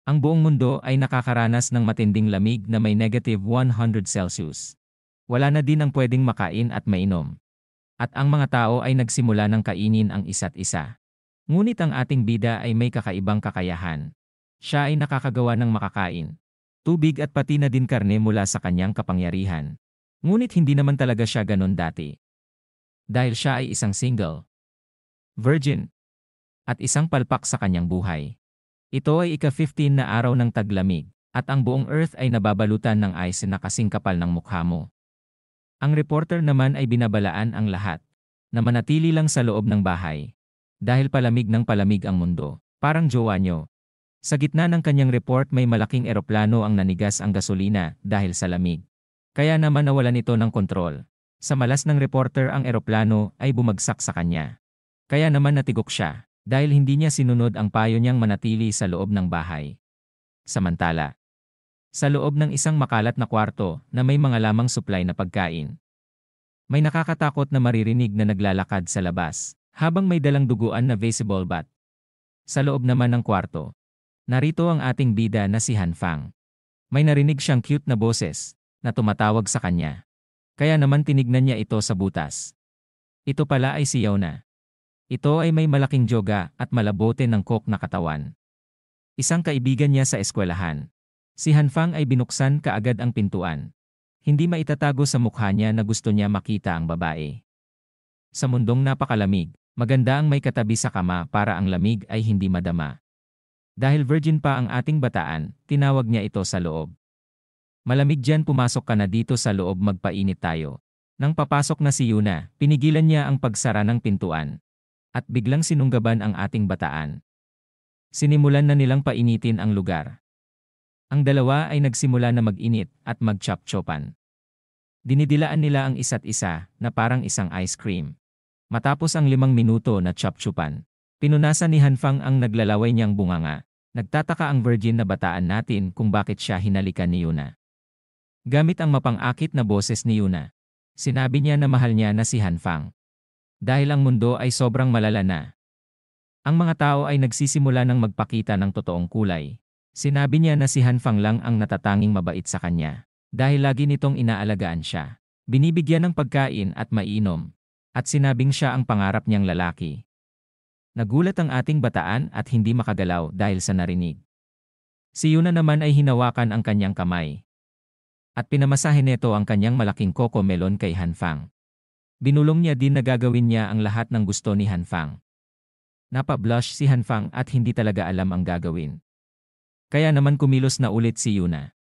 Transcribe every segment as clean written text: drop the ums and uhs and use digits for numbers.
Ang buong mundo ay nakakaranas ng matinding lamig na may -100 Celsius. Wala na din ang pwedeng makain at mainom. At ang mga tao ay nagsimula ng kainin ang isa't isa. Ngunit ang ating bida ay may kakaibang kakayahan. Siya ay nakakagawa ng makakain, tubig at pati na din karne mula sa kanyang kapangyarihan. Ngunit hindi naman talaga siya ganon dati. Dahil siya ay isang single, virgin, at isang palpak sa kanyang buhay. Ito ay ika-15 na araw ng taglamig, at ang buong Earth ay nababalutan ng ice na kasing kapal ng mukha mo. Ang reporter naman ay binabalaan ang lahat, na manatili lang sa loob ng bahay. Dahil palamig ng palamig ang mundo, parang jowa nyo. Sa gitna ng kanyang report may malaking eroplano ang nanigas ang gasolina dahil sa lamig. Kaya naman nawalan ito ng kontrol. Sa malas ng reporter ang eroplano ay bumagsak sa kanya. Kaya naman natigok siya, dahil hindi niya sinunod ang payo niyang manatili sa loob ng bahay. Samantala, sa loob ng isang makalat na kwarto na may mga lamang supply na pagkain, may nakakatakot na maririnig na naglalakad sa labas, habang may dalang duguan na baseball bat. Sa loob naman ng kwarto, narito ang ating bida na si Han Fang. May narinig siyang cute na boses na tumatawag sa kanya. Kaya naman tinignan niya ito sa butas. Ito pala ay si Yona. Ito ay may malaking joga at malabote ng coke na katawan. Isang kaibigan niya sa eskwelahan. Si Han Fang ay binuksan kaagad ang pintuan. Hindi maitatago sa mukha niya na gusto niya makita ang babae. Sa mundong napakalamig, maganda ang may katabi sa kama para ang lamig ay hindi madama. Dahil virgin pa ang ating bataan, tinawag niya ito sa loob. Malamig dyan, pumasok ka na dito sa loob, magpainit tayo. Nang papasok na si Yuna, pinigilan niya ang pagsara ng pintuan. At biglang sinunggaban ang ating bataan. Sinimulan na nilang painitin ang lugar. Ang dalawa ay nagsimula na mag-init at mag-chop-chopan. Dinidilaan nila ang isa't isa na parang isang ice cream. Matapos ang 5 minuto na chop-chupan, pinunasan ni Han Fang ang naglalaway niyang bunganga. Nagtataka ang virgin na bataan natin kung bakit siya hinalikan ni Yuna. Gamit ang mapang-akit na boses ni Yuna, sinabi niya na mahal niya na si Han Fang. Dahil ang mundo ay sobrang malala na. Ang mga tao ay nagsisimula ng magpakita ng totoong kulay. Sinabi niya na si Han Fang lang ang natatanging mabait sa kanya. Dahil lagi nitong inaalagaan siya. Binibigyan ng pagkain at mainom. At sinabing siya ang pangarap niyang lalaki. Nagulat ang ating bataan at hindi makagalaw dahil sa narinig. Si Yuna naman ay hinawakan ang kanyang kamay. At pinamasahe nito ang kanyang malaking coco melon kay Han Fang. Binulong niya din na gagawin niya ang lahat ng gusto ni Han Fang. Napa-blush si Han Fang at hindi talaga alam ang gagawin. Kaya naman kumilos na ulit si Yuna.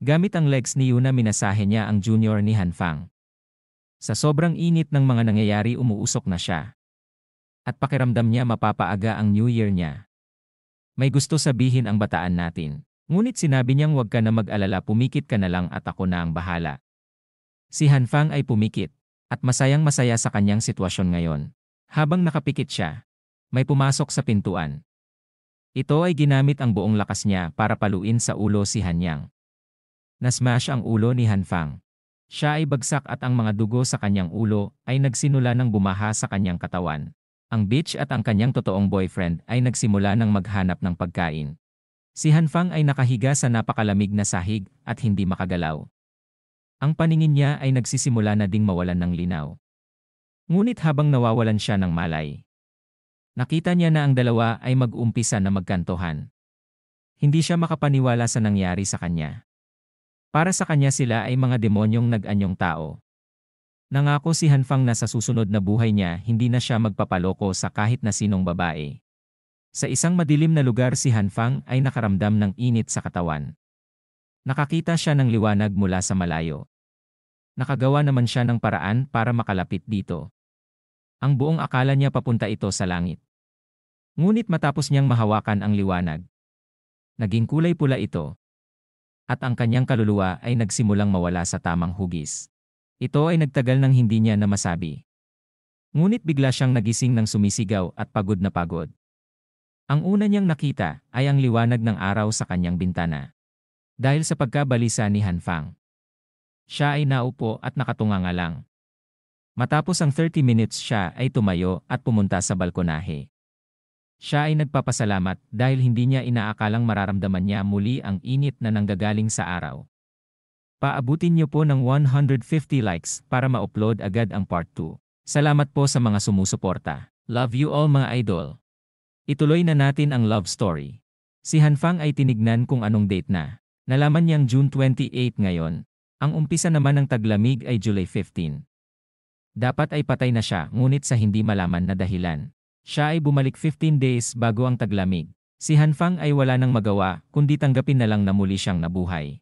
Gamit ang legs ni Yuna, minasahe niya ang junior ni Han Fang. Sa sobrang init ng mga nangyayari, umuusok na siya. At pakiramdam niya mapapaaga ang New Year niya. May gusto sabihin ang bataan natin. Ngunit sinabi niyang huwag ka na mag-alala, pumikit ka na lang at ako na ang bahala. Si Han Fang ay pumikit at masayang-masaya sa kanyang sitwasyon ngayon. Habang nakapikit siya, may pumasok sa pintuan. Ito ay ginamit ang buong lakas niya para paluin sa ulo si Han Yang. Nasmash ang ulo ni Han Fang. Siya ay bagsak at ang mga dugo sa kanyang ulo ay nagsimula ng bumaha sa kanyang katawan. Ang bitch at ang kanyang totoong boyfriend ay nagsimula ng maghanap ng pagkain. Si Han Fang ay nakahiga sa napakalamig na sahig at hindi makagalaw. Ang paningin niya ay nagsisimula na ding mawalan ng linaw. Ngunit habang nawawalan siya ng malay, nakita niya na ang dalawa ay mag-umpisa na magkantuhan. Hindi siya makapaniwala sa nangyari sa kanya. Para sa kanya sila ay mga demonyong nag-anyong tao. Nangako si Han Fang na sa susunod na buhay niya hindi na siya magpapaloko sa kahit na sinong babae. Sa isang madilim na lugar, si Han Fang ay nakaramdam ng init sa katawan. Nakakita siya ng liwanag mula sa malayo. Nakagawa naman siya ng paraan para makalapit dito. Ang buong akala niya papunta ito sa langit. Ngunit matapos niyang mahawakan ang liwanag, naging kulay pula ito. At ang kanyang kaluluwa ay nagsimulang mawala sa tamang hugis. Ito ay nagtagal nang hindi niya na masabi. Ngunit bigla siyang nagising ng sumisigaw at pagod na pagod. Ang una niyang nakita ay ang liwanag ng araw sa kanyang bintana. Dahil sa pagkabalisa ni Han Fang, siya ay naupo at nakatunganga lang. Matapos ang 30 minutes, siya ay tumayo at pumunta sa balkonahe. Siya ay nagpapasalamat dahil hindi niya inaakalang mararamdaman niya muli ang init na nanggagaling sa araw. Paabutin niyo po ng 150 likes para ma-upload agad ang part 2. Salamat po sa mga sumusuporta. Love you all mga idol. Ituloy na natin ang love story. Si Hanfang ay tinignan kung anong date na. Nalaman niyang June 28 ngayon. Ang umpisa naman ng taglamig ay July 15. Dapat ay patay na siya ngunit sa hindi malaman na dahilan. Siya ay bumalik 15 days bago ang taglamig. Si Hanfang ay wala nang magawa kundi tanggapin na lang na muli siyang nabuhay.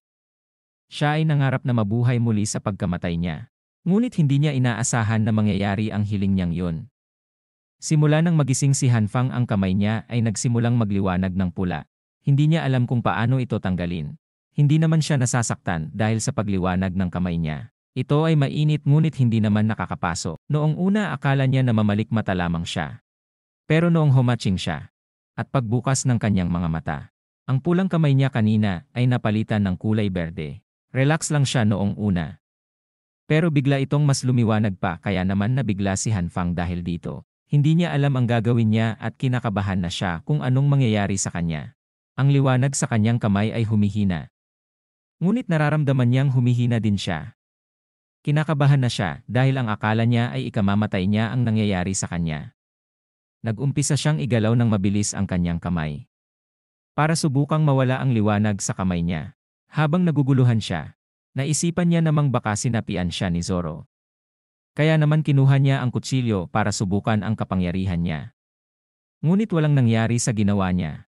Siya ay nangarap na mabuhay muli sa pagkamatay niya. Ngunit hindi niya inaasahan na mangyayari ang hiling niyang yun. Simula nang magising si Hanfang ang kamay niya ay nagsimulang magliwanag ng pula. Hindi niya alam kung paano ito tanggalin. Hindi naman siya nasasaktan dahil sa pagliwanag ng kamay niya. Ito ay mainit ngunit hindi naman nakakapaso. Noong una akala niya na mamalik mata lamang siya. Pero noong humatching siya at pagbukas ng kanyang mga mata, ang pulang kamay niya kanina ay napalitan ng kulay berde. Relax lang siya noong una. Pero bigla itong mas lumiwanag pa kaya naman nabigla si Hanfang dahil dito. Hindi niya alam ang gagawin niya at kinakabahan na siya kung anong mangyayari sa kanya. Ang liwanag sa kanyang kamay ay humihina. Ngunit nararamdaman niyang humihina din siya. Kinakabahan na siya dahil ang akala niya ay ikamamatay niya ang nangyayari sa kanya. Nag-umpisa siyang igalaw ng mabilis ang kanyang kamay. Para subukang mawala ang liwanag sa kamay niya. Habang naguguluhan siya, naisipan niya namang baka sinapian siya ni Zoro. Kaya naman kinuha niya ang kutsilyo para subukan ang kapangyarihan niya. Ngunit walang nangyari sa ginawa niya.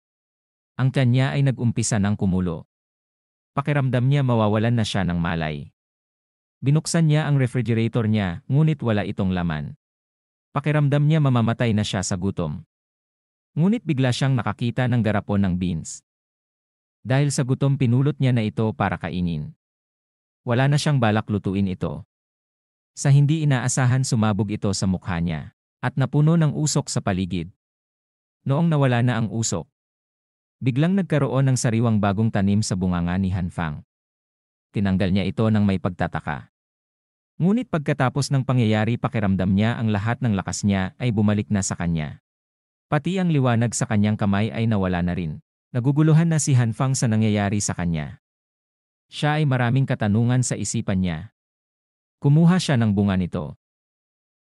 Ang tiyan niya ay nag-umpisa ng kumulo. Pakiramdam niya mawawalan na siya ng malay. Binuksan niya ang refrigerator niya ngunit wala itong laman. Pakiramdam niya mamamatay na siya sa gutom. Ngunit bigla siyang nakakita ng garapon ng beans. Dahil sa gutom pinulot niya na ito para kainin. Wala na siyang balak lutuin ito. Sa hindi inaasahan sumabog ito sa mukha niya at napuno ng usok sa paligid. Noong nawala na ang usok, biglang nagkaroon ng sariwang bagong tanim sa bunganga ni Hanfang. Tinanggal niya ito ng may pagtataka. Ngunit pagkatapos ng pangyayari pakiramdam niya ang lahat ng lakas niya ay bumalik na sa kanya. Pati ang liwanag sa kanyang kamay ay nawala na rin. Naguguluhan na si Hanfang sa nangyayari sa kanya. Siya ay maraming katanungan sa isipan niya. Kumuha siya ng bunga nito.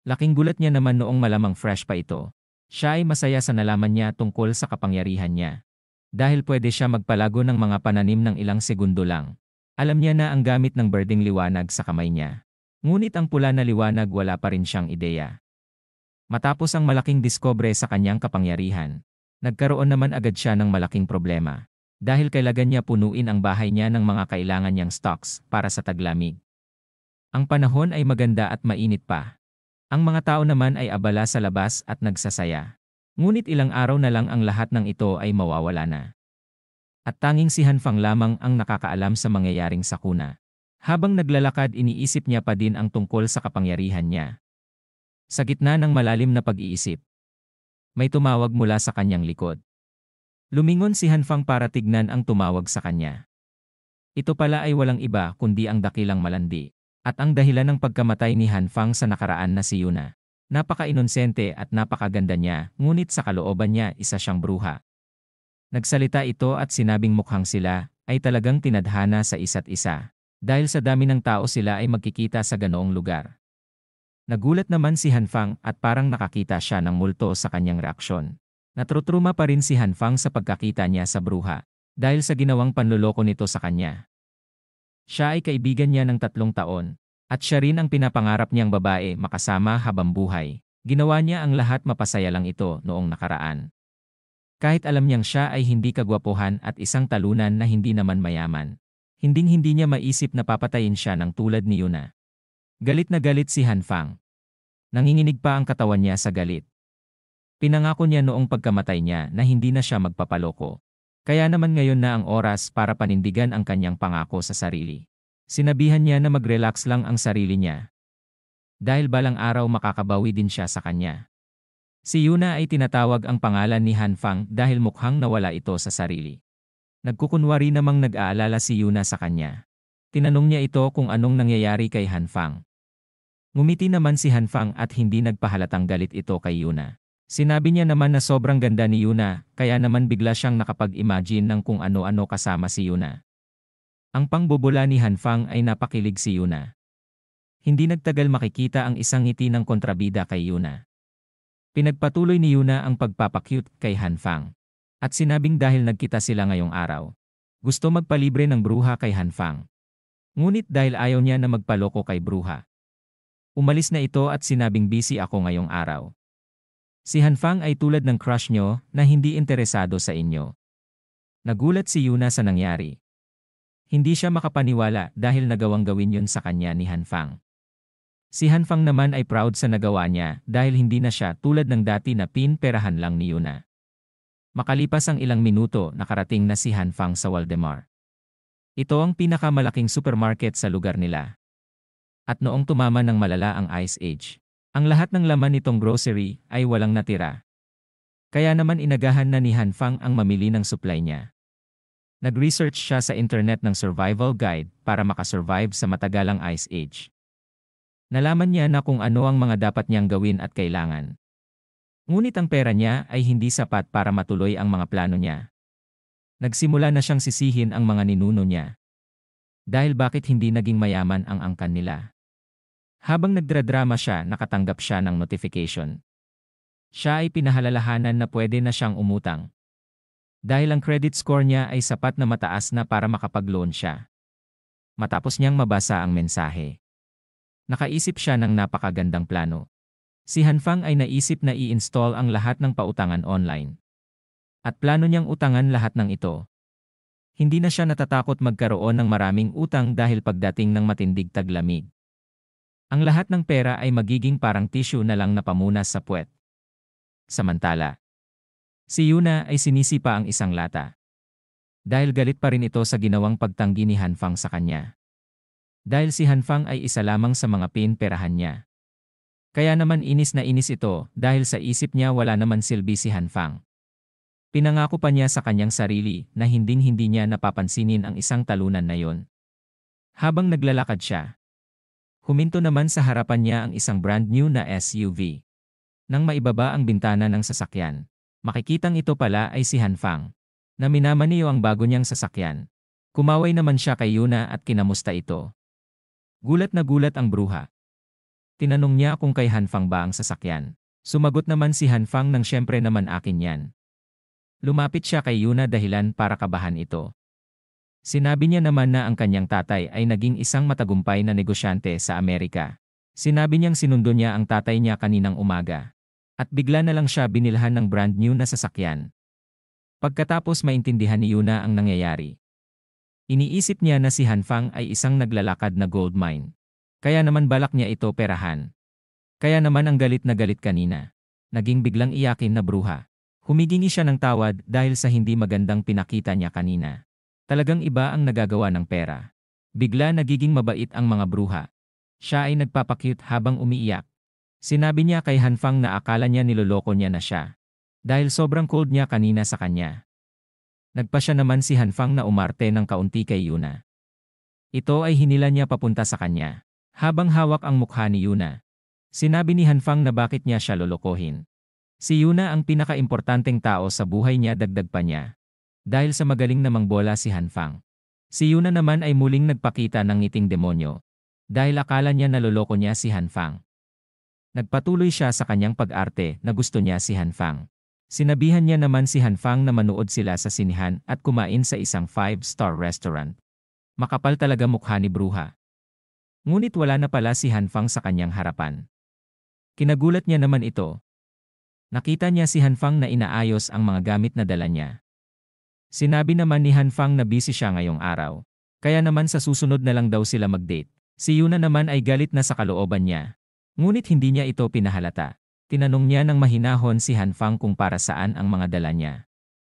Laking gulat niya naman noong malamang fresh pa ito. Siya ay masaya sa nalaman niya tungkol sa kapangyarihan niya. Dahil pwede siya magpalago ng mga pananim ng ilang segundo lang. Alam niya na ang gamit ng berdeng liwanag sa kamay niya. Ngunit ang pula na liwanag wala pa rin siyang ideya. Matapos ang malaking diskobre sa kanyang kapangyarihan, nagkaroon naman agad siya ng malaking problema. Dahil kailangan niya punuin ang bahay niya ng mga kailangan niyang stocks para sa taglamig. Ang panahon ay maganda at mainit pa. Ang mga tao naman ay abala sa labas at nagsasaya. Ngunit ilang araw na lang ang lahat ng ito ay mawawala na. At tanging si Hanfang lamang ang nakakaalam sa mangyayaring sakuna. Habang naglalakad iniisip niya pa din ang tungkol sa kapangyarihan niya. Sa gitna ng malalim na pag-iisip, may tumawag mula sa kanyang likod. Lumingon si Hanfang para tignan ang tumawag sa kanya. Ito pala ay walang iba kundi ang dakilang malandi. At ang dahilan ng pagkamatay ni Hanfang sa nakaraan na si Yuna. Napaka-inonsente at napakaganda niya, ngunit sa kalooban niya isa siyang bruha. Nagsalita ito at sinabing mukhang sila ay talagang tinadhana sa isa't isa. Dahil sa dami ng tao sila ay magkikita sa ganoong lugar. Nagulat naman si Hanfang at parang nakakita siya ng multo sa kanyang reaksyon. Natrutruma pa rin si Hanfang sa pagkakita niya sa bruha dahil sa ginawang panloloko nito sa kanya. Siya ay kaibigan niya ng 3 taon at siya rin ang pinapangarap niyang babae makasama habang buhay. Ginawa niya ang lahat mapasaya lang ito noong nakaraan. Kahit alam niyang siya ay hindi kagwapuhan at isang talunan na hindi naman mayaman. Hinding-hindi niya maisip na papatayin siya ng tulad ni Yuna. Galit na galit si Hanfang. Nanginginig pa ang katawan niya sa galit. Pinangako niya noong pagkamatay niya na hindi na siya magpapaloko. Kaya naman ngayon na ang oras para panindigan ang kanyang pangako sa sarili. Sinabihan niya na mag-relax lang ang sarili niya. Dahil balang araw makakabawi din siya sa kanya. Si Yuna ay tinatawag ang pangalan ni Hanfang dahil mukhang nawala ito sa sarili. Nagkukunwari namang nag-aalala si Yuna sa kanya. Tinanong niya ito kung anong nangyayari kay Hanfang. Ngumiti naman si Hanfang at hindi nagpahalatang galit ito kay Yuna. Sinabi niya naman na sobrang ganda ni Yuna, kaya naman bigla siyang nakapag-imagine ng kung ano-ano kasama si Yuna. Ang pangbubula ni Hanfang ay napakilig si Yuna. Hindi nagtagal makikita ang isang ngiti ng kontrabida kay Yuna. Pinagpatuloy ni Yuna ang pagpapakyut kay Hanfang. At sinabing dahil nagkita sila ngayong araw, gusto magpalibre ng bruha kay Hanfang. Ngunit dahil ayaw niya na magpaloko kay bruha, umalis na ito at sinabing busy ako ngayong araw. Si Hanfang ay tulad ng crush nyo na hindi interesado sa inyo. Nagulat si Yuna sa nangyari. Hindi siya makapaniwala dahil nagawang gawin yun sa kanya ni Hanfang. Si Hanfang naman ay proud sa nagawa niya dahil hindi na siya tulad ng dati na pinperahan lang ni Yuna. Makalipas ang ilang minuto, nakarating na si Hanfang sa Waldemar. Ito ang pinakamalaking supermarket sa lugar nila. At noong tumama ng malala ang Ice Age, ang lahat ng laman nitong grocery ay walang natira. Kaya naman inagahan na ni Hanfang ang mamili ng supply niya. Nag-research siya sa internet ng survival guide para makasurvive sa matagalang Ice Age. Nalaman niya na kung ano ang mga dapat niyang gawin at kailangan. Ngunit ang pera niya ay hindi sapat para matuloy ang mga plano niya. Nagsimula na siyang sisihin ang mga ninuno niya. Dahil bakit hindi naging mayaman ang angkan nila. Habang nagdradrama siya, nakatanggap siya ng notification. Siya ay pinahalalahanan na pwede na siyang umutang. Dahil ang credit score niya ay sapat na mataas na para makapag-loan siya. Matapos niyang mabasa ang mensahe, nakaisip siya ng napakagandang plano. Si Hanfang ay naisip na i-install ang lahat ng pautangan online. At plano niyang utangan lahat ng ito. Hindi na siya natatakot magkaroon ng maraming utang dahil pagdating ng matindig taglamig, ang lahat ng pera ay magiging parang tissue na lang na pamunas sa puwet. Samantala, si Yuna ay sinisipa ang isang lata. Dahil galit pa rin ito sa ginawang pagtanggi ni Hanfang sa kanya. Dahil si Hanfang ay isa lamang sa mga pinperahan niya. Kaya naman inis na inis ito dahil sa isip niya wala naman silbi si Hanfang. Pinangako pa niya sa kanyang sarili na hinding-hindi niya napapansinin ang isang talunan na yon. Habang naglalakad siya, huminto naman sa harapan niya ang isang brand new na SUV. Nang maibaba ang bintana ng sasakyan, makikitang ito pala ay si Hanfang, na minamaniyo ang bago niyang sasakyan. Kumaway naman siya kay Yuna at kinamusta ito. Gulat na gulat ang bruha. Tinanong niya kung kay Hanfang ba ang sasakyan. Sumagot naman si Hanfang nang siyempre naman akin yan. Lumapit siya kay Yuna dahilan para kabahan ito. Sinabi niya naman na ang kanyang tatay ay naging isang matagumpay na negosyante sa Amerika. Sinabi niyang sinundo niya ang tatay niya kaninang umaga. At bigla na lang siya binilhan ng brand new na sasakyan. Pagkatapos maintindihan ni Yuna ang nangyayari, iniisip niya na si Hanfang ay isang naglalakad na gold mine. Kaya naman balak niya ito perahan. Kaya naman ang galit na galit kanina, naging biglang iyakin na bruha. Humigingi siya ng tawad dahil sa hindi magandang pinakita niya kanina. Talagang iba ang nagagawa ng pera. Bigla nagiging mabait ang mga bruha. Siya ay nagpapakyut habang umiiyak. Sinabi niya kay Hanfang na akala niya niloloko niya na siya. Dahil sobrang cold niya kanina sa kanya. Nagpa siya naman si Hanfang na umarte ng kaunti kay Yuna. Ito ay hinila niya papunta sa kanya. Habang hawak ang mukha ni Yuna, sinabi ni Hanfang na bakit niya siya lolokohin. Si Yuna ang pinakaimportanteng tao sa buhay niya, dagdag pa niya. Dahil sa magaling namang bola si Hanfang. Si Yuna naman ay muling nagpakita ng ngiting demonyo. Dahil akala niya naloloko niya si Hanfang. Nagpatuloy siya sa kanyang pag-arte na gusto niya si Hanfang. Sinabihan niya naman si Hanfang na manood sila sa sinihan at kumain sa isang 5-star restaurant. Makapal talaga mukha ni bruha. Ngunit wala na pala si Hanfang sa kanyang harapan. Kinagulat niya naman ito. Nakita niya si Hanfang na inaayos ang mga gamit na dala niya. Sinabi naman ni Hanfang na busy siya ngayong araw. Kaya naman sa susunod na lang daw sila mag-date. Si Yuna naman ay galit na sa kalooban niya. Ngunit hindi niya ito pinahalata. Tinanong niya ng mahinahon si Hanfang kung para saan ang mga dala niya.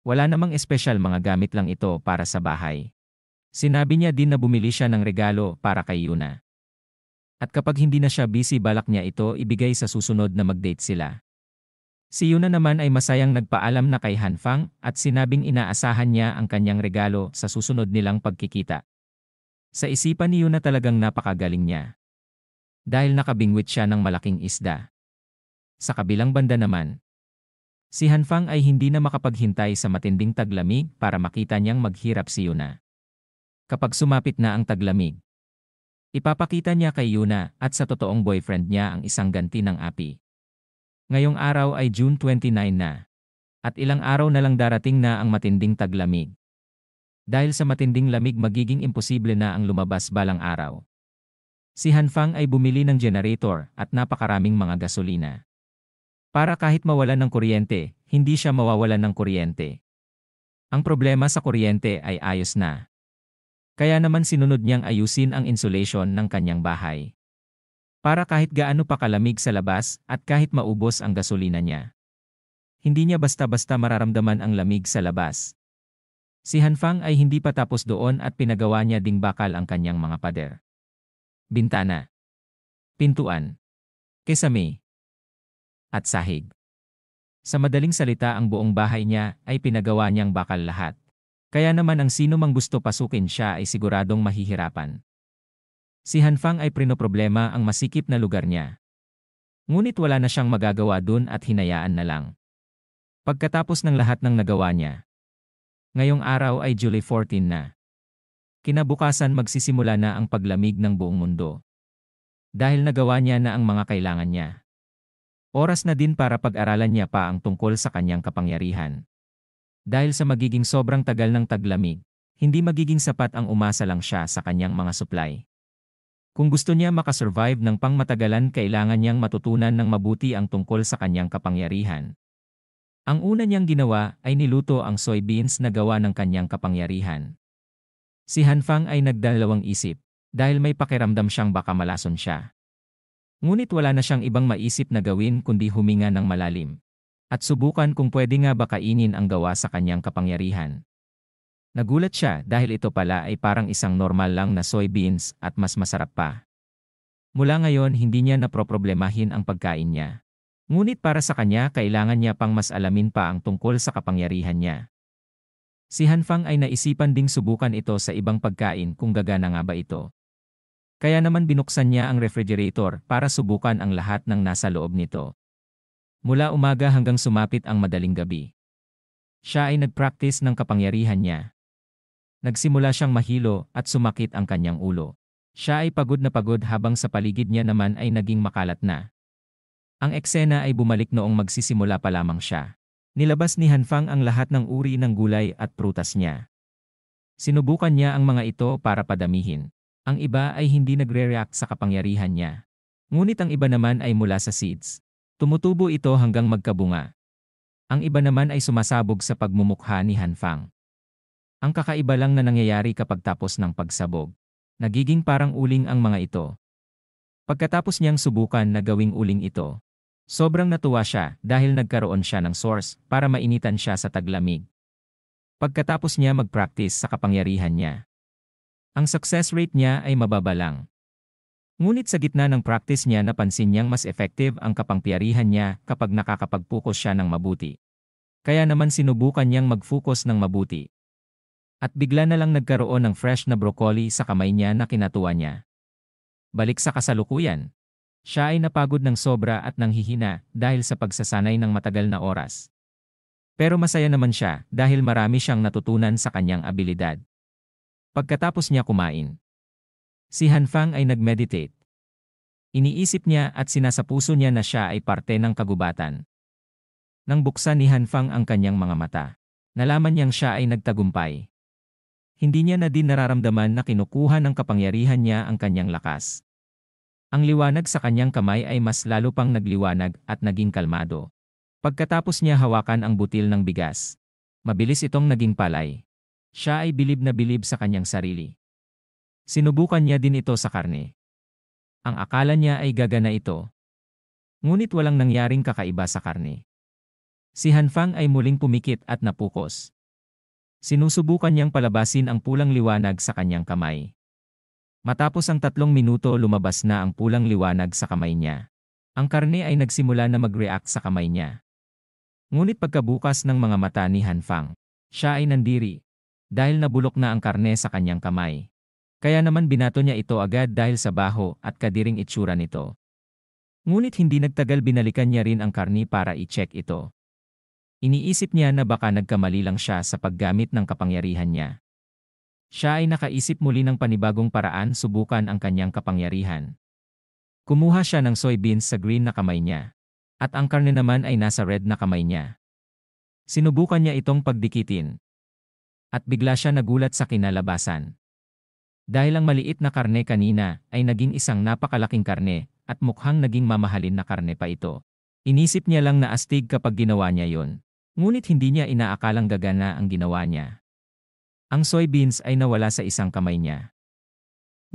Wala namang espesyal, mga gamit lang ito para sa bahay. Sinabi niya din na bumili siya ng regalo para kay Yuna. At kapag hindi na siya busy, balak niya ito ibigay sa susunod na mag-date sila. Si Yuna naman ay masayang nagpaalam na kay Hanfang at sinabing inaasahan niya ang kanyang regalo sa susunod nilang pagkikita. Sa isipan ni Yuna talagang napakagaling niya. Dahil nakabingwit siya ng malaking isda. Sa kabilang banda naman, Si Hanfang ay hindi na makapaghintay sa matinding taglamig para makita niyang maghirap si Yuna. Kapag sumapit na ang taglamig, ipapakita niya kay Yuna at sa totoong boyfriend niya ang isang ganti ng api. Ngayong araw ay June 29 na. At ilang araw na lang darating na ang matinding taglamig. Dahil sa matinding lamig magiging imposible na ang lumabas balang araw. Si Hanfang ay bumili ng generator at napakaraming mga gasolina. Para kahit mawalan ng kuryente, hindi siya mawawalan ng kuryente. Ang problema sa kuryente ay ayos na. Kaya naman sinunod niyang ayusin ang insulation ng kanyang bahay. Para kahit gaano pa kalamig sa labas at kahit maubos ang gasolina niya. Hindi niya basta-basta mararamdaman ang lamig sa labas. Si Hanfang ay hindi pa tapos doon at pinagawa niya ding bakal ang kanyang mga pader. Bintana, pintuan, kesame, at sahig. Sa madaling salita ang buong bahay niya ay pinagawa niyang bakal lahat. Kaya naman ang sino mang gusto pasukin siya ay siguradong mahihirapan. Si Hanfang ay prinoproblema ang masikip na lugar niya. Ngunit wala na siyang magagawa dun at hinayaan na lang. Pagkatapos ng lahat ng nagawa niya. Ngayong araw ay July 14 na. Kinabukasan magsisimula na ang paglamig ng buong mundo. Dahil nagawa niya na ang mga kailangan niya. Oras na din para pag-aralan niya pa ang tungkol sa kanyang kapangyarihan. Dahil sa magiging sobrang tagal ng taglamig, hindi magiging sapat ang umasa lang siya sa kanyang mga supply. Kung gusto niya makasurvive ng pangmatagalan kailangan niyang matutunan ng mabuti ang tungkol sa kanyang kapangyarihan. Ang una niyang ginawa ay niluto ang soybeans na gawa ng kanyang kapangyarihan. Si Hanfang ay nagdalawang isip, dahil may pakiramdam siyang baka malason siya. Ngunit wala na siyang ibang maisip na gawin kundi huminga ng malalim. At subukan kung pwede nga ba kainin ang gawa sa kanyang kapangyarihan. Nagulat siya dahil ito pala ay parang isang normal lang na soybeans at mas masarap pa. Mula ngayon hindi niya naproproblemahin ang pagkain niya. Ngunit para sa kanya kailangan niya pang mas alamin pa ang tungkol sa kapangyarihan niya. Si Hanfang ay naisipan ding subukan ito sa ibang pagkain kung gagana nga ba ito. Kaya naman binuksan niya ang refrigerator para subukan ang lahat ng nasa loob nito. Mula umaga hanggang sumapit ang madaling gabi. Siya ay nagpractice ng kapangyarihan niya. Nagsimula siyang mahilo at sumakit ang kanyang ulo. Siya ay pagod na pagod habang sa paligid niya naman ay naging makalat na. Ang eksena ay bumalik noong magsisimula pa lamang siya. Nilabas ni Hanfang ang lahat ng uri ng gulay at prutas niya. Sinubukan niya ang mga ito para padamihin. Ang iba ay hindi nagre-react sa kapangyarihan niya. Ngunit ang iba naman ay mula sa seeds. Tumutubo ito hanggang magkabunga. Ang iba naman ay sumasabog sa pagmumukha ni Hanfang. Ang kakaiba lang na nangyayari kapag tapos ng pagsabog. Nagiging parang uling ang mga ito. Pagkatapos niyang subukan na gawing uling ito, sobrang natuwa siya dahil nagkaroon siya ng source para mainitan siya sa taglamig. Pagkatapos niya mag-practice sa kapangyarihan niya, ang success rate niya ay mababa lang. Ngunit sa gitna ng practice niya napansin niyang mas effective ang kapangyarihan niya kapag nakakapag-focus siya ng mabuti. Kaya naman sinubukan niyang mag-focus ng mabuti. At bigla na lang nagkaroon ng fresh na broccoli sa kamay niya na kinatuwa niya. Balik sa kasalukuyan. Siya ay napagod ng sobra at nanghihina dahil sa pagsasanay ng matagal na oras. Pero masaya naman siya dahil marami siyang natutunan sa kanyang abilidad. Pagkatapos niya kumain, si Hanfang ay nag-meditate. Iniisip niya at sinasapuso niya na siya ay parte ng kagubatan. Nang buksan ni Hanfang ang kanyang mga mata, nalaman niyang siya ay nagtagumpay. Hindi niya na din nararamdaman na kinukuha ng kapangyarihan niya ang kanyang lakas. Ang liwanag sa kanyang kamay ay mas lalo pang nagliwanag at naging kalmado. Pagkatapos niya hawakan ang butil ng bigas, mabilis itong naging palay. Siya ay bilib na bilib sa kanyang sarili. Sinubukan niya din ito sa karne. Ang akala niya ay gagana ito. Ngunit walang nangyaring kakaiba sa karne. Si Hanfang ay muling pumikit at napukos. Sinusubukan niyang palabasin ang pulang liwanag sa kanyang kamay. Matapos ang 3 minuto lumabas na ang pulang liwanag sa kamay niya. Ang karne ay nagsimula na mag-react sa kamay niya. Ngunit pagkabukas ng mga mata ni Hanfang, siya ay nandiri. Dahil nabulok na ang karne sa kanyang kamay. Kaya naman binato niya ito agad dahil sa baho at kadiring itsura nito. Ngunit hindi nagtagal binalikan niya rin ang karne para i-check ito. Iniisip niya na baka nagkamali lang siya sa paggamit ng kapangyarihan niya. Siya ay nakaisip muli ng panibagong paraan subukan ang kanyang kapangyarihan. Kumuha siya ng soybeans sa green na kamay niya. At ang karne naman ay nasa red na kamay niya. Sinubukan niya itong pagdikitin. At bigla siya nagulat sa kinalabasan. Dahil ang maliit na karne kanina ay naging isang napakalaking karne at mukhang naging mamahalin na karne pa ito. Inisip niya lang na astig kapag ginawa niya yon. Ngunit hindi niya inaakalang gagana ang ginawa niya. Ang soybeans ay nawala sa isang kamay niya.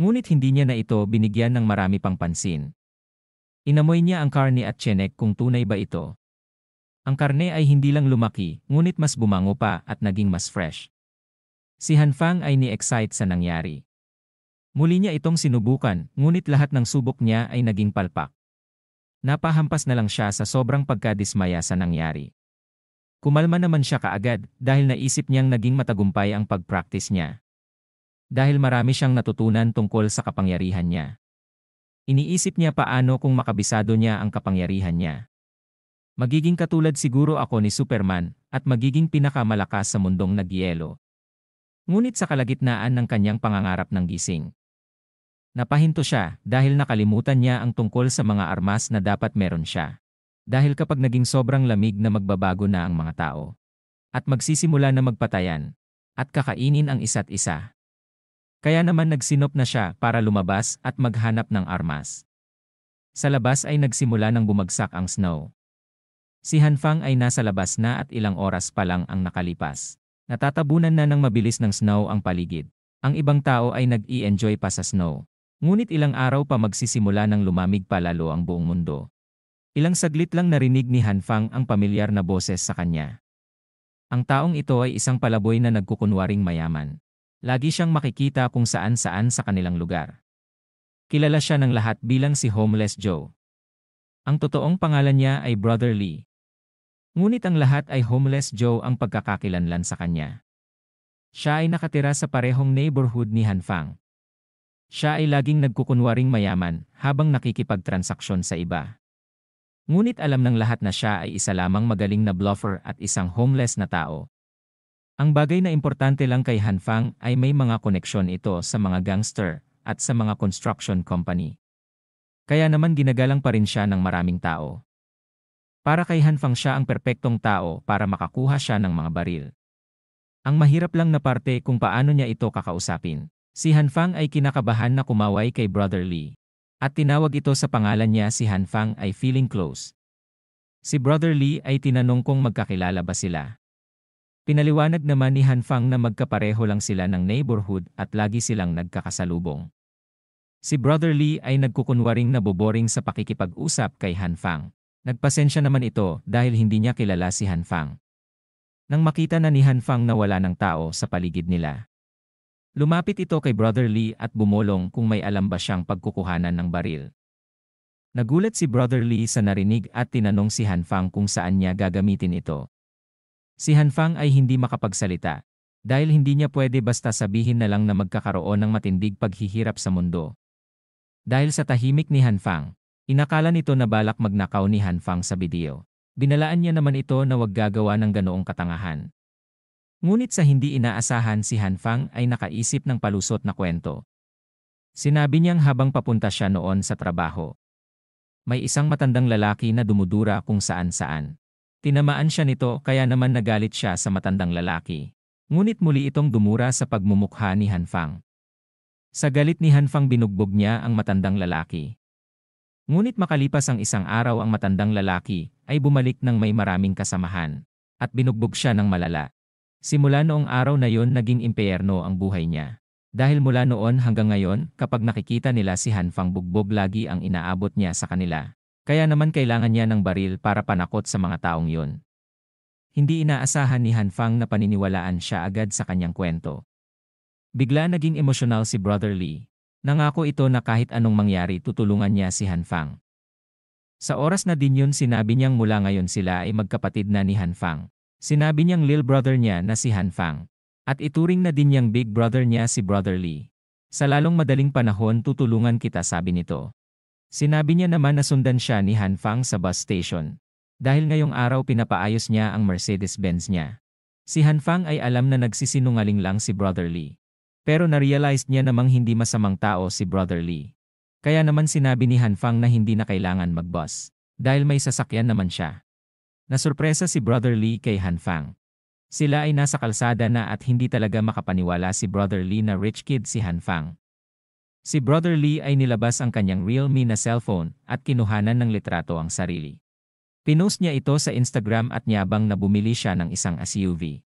Ngunit hindi niya na ito binigyan ng marami pang pansin. Inamoy niya ang karne at chinek kung tunay ba ito. Ang karne ay hindi lang lumaki, ngunit mas bumango pa at naging mas fresh. Si Hanfang ay ni-excite sa nangyari. Muli niya itong sinubukan, ngunit lahat ng subok niya ay naging palpak. Napahampas na lang siya sa sobrang pagkadismaya sa nangyari. Kumalma naman siya kaagad dahil naisip niyang naging matagumpay ang pag-practice niya. Dahil marami siyang natutunan tungkol sa kapangyarihan niya. Iniisip niya paano kung makabisado niya ang kapangyarihan niya. Magiging katulad siguro ako ni Superman at magiging pinakamalakas sa mundong nagyelo. Ngunit sa kalagitnaan ng kanyang pangangarap ng gising. Napahinto siya dahil nakalimutan niya ang tungkol sa mga armas na dapat meron siya. Dahil kapag naging sobrang lamig na magbabago na ang mga tao. At magsisimula na magpatayan. At kakainin ang isa't isa. Kaya naman nagsinop na siya para lumabas at maghanap ng armas. Sa labas ay nagsimula ng bumagsak ang snow. Si Hanfang ay nasa labas na at ilang oras pa lang ang nakalipas. Natatabunan na ng mabilis ng snow ang paligid. Ang ibang tao ay nag-i-enjoy pa sa snow. Ngunit ilang araw pa magsisimula ng lumamig pa lalo ang buong mundo. Ilang saglit lang narinig ni Hanfang ang pamilyar na boses sa kanya. Ang taong ito ay isang palaboy na nagkukunwaring mayaman. Lagi siyang makikita kung saan-saan sa kanilang lugar. Kilala siya ng lahat bilang si Homeless Joe. Ang totoong pangalan niya ay Brother Lee. Ngunit ang lahat ay Homeless Joe ang pagkakakilanlan sa kanya. Siya ay nakatira sa parehong neighborhood ni Hanfang. Siya ay laging nagkukunwaring mayaman habang nakikipagtransaksyon sa iba. Ngunit alam ng lahat na siya ay isa lamang magaling na bluffer at isang homeless na tao. Ang bagay na importante lang kay Hanfang ay may mga koneksyon ito sa mga gangster at sa mga construction company. Kaya naman ginagalang pa rin siya ng maraming tao. Para kay Hanfang siya ang perpektong tao para makakuha siya ng mga baril. Ang mahirap lang na parte kung paano niya ito kakausapin. Si Hanfang ay kinakabahan na kumaway kay Brother Lee. At tinawag ito sa pangalan niya si Hanfang ay feeling close. Si Brother Lee ay tinanong kung magkakilala ba sila. Pinaliwanag naman ni Hanfang na magkapareho lang sila ng neighborhood at lagi silang nagkakasalubong. Si Brother Lee ay nagkukunwaring naboboring sa pakikipag-usap kay Hanfang. Nagpasensya naman ito dahil hindi niya kilala si Hanfang. Nang makita na ni Hanfang na wala ng tao sa paligid nila. Lumapit ito kay Brother Lee at bumulong kung may alam ba siyang pagkukuhanan ng baril. Nagulat si Brother Lee sa narinig at tinanong si Hanfang kung saan niya gagamitin ito. Si Hanfang ay hindi makapagsalita dahil hindi niya pwede basta sabihin na lang na magkakaroon ng matindig paghihirap sa mundo. Dahil sa tahimik ni Hanfang, inakala nito na balak magnakaw ni Hanfang sa video. Binalaan niya naman ito na wag gagawa ng ganoong katangahan. Ngunit sa hindi inaasahan si Hanfang ay nakaisip ng palusot na kwento. Sinabi niyang habang papunta siya noon sa trabaho. May isang matandang lalaki na dumudura kung saan-saan. Tinamaan siya nito kaya naman nagalit siya sa matandang lalaki. Ngunit muli itong dumura sa pagmumukha ni Hanfang. Sa galit ni Hanfang binugbog niya ang matandang lalaki. Ngunit makalipas ang isang araw ang matandang lalaki ay bumalik ng may maraming kasamahan. At binugbog siya ng malala. Simula noong araw na yon naging impyerno ang buhay niya. Dahil mula noon hanggang ngayon, kapag nakikita nila si Hanfang bugbog lagi ang inaabot niya sa kanila. Kaya naman kailangan niya ng baril para panakot sa mga taong yon. Hindi inaasahan ni Hanfang na paniniwalaan siya agad sa kanyang kwento. Bigla naging emosyonal si Brother Lee. Nangako ito na kahit anong mangyari tutulungan niya si Hanfang. Sa oras na din yun sinabi niyang mula ngayon sila ay magkapatid na ni Hanfang. Sinabi niyang little brother niya na si Hanfang. At ituring na din niyang big brother niya si Brother Lee. Sa lalong madaling panahon tutulungan kita sabi nito. Sinabi niya naman na sundan siya ni Hanfang sa bus station. Dahil ngayong araw pinapaayos niya ang Mercedes-Benz niya. Si Han Fang ay alam na nagsisinungaling lang si Brother Lee. Pero na-realize niya namang hindi masamang tao si Brother Lee. Kaya naman sinabi ni Han Fang na hindi na kailangan mag-boss. Dahil may sasakyan naman siya. Nasurpresa si Brother Lee kay Han Fang. Sila ay nasa kalsada na at hindi talaga makapaniwala si Brother Lee na rich kid si Han Fang. Si Brother Lee ay nilabas ang kanyang Realme na cellphone at kinuhanan ng litrato ang sarili. Pinost niya ito sa Instagram at nyabang na bumili siya ng isang SUV.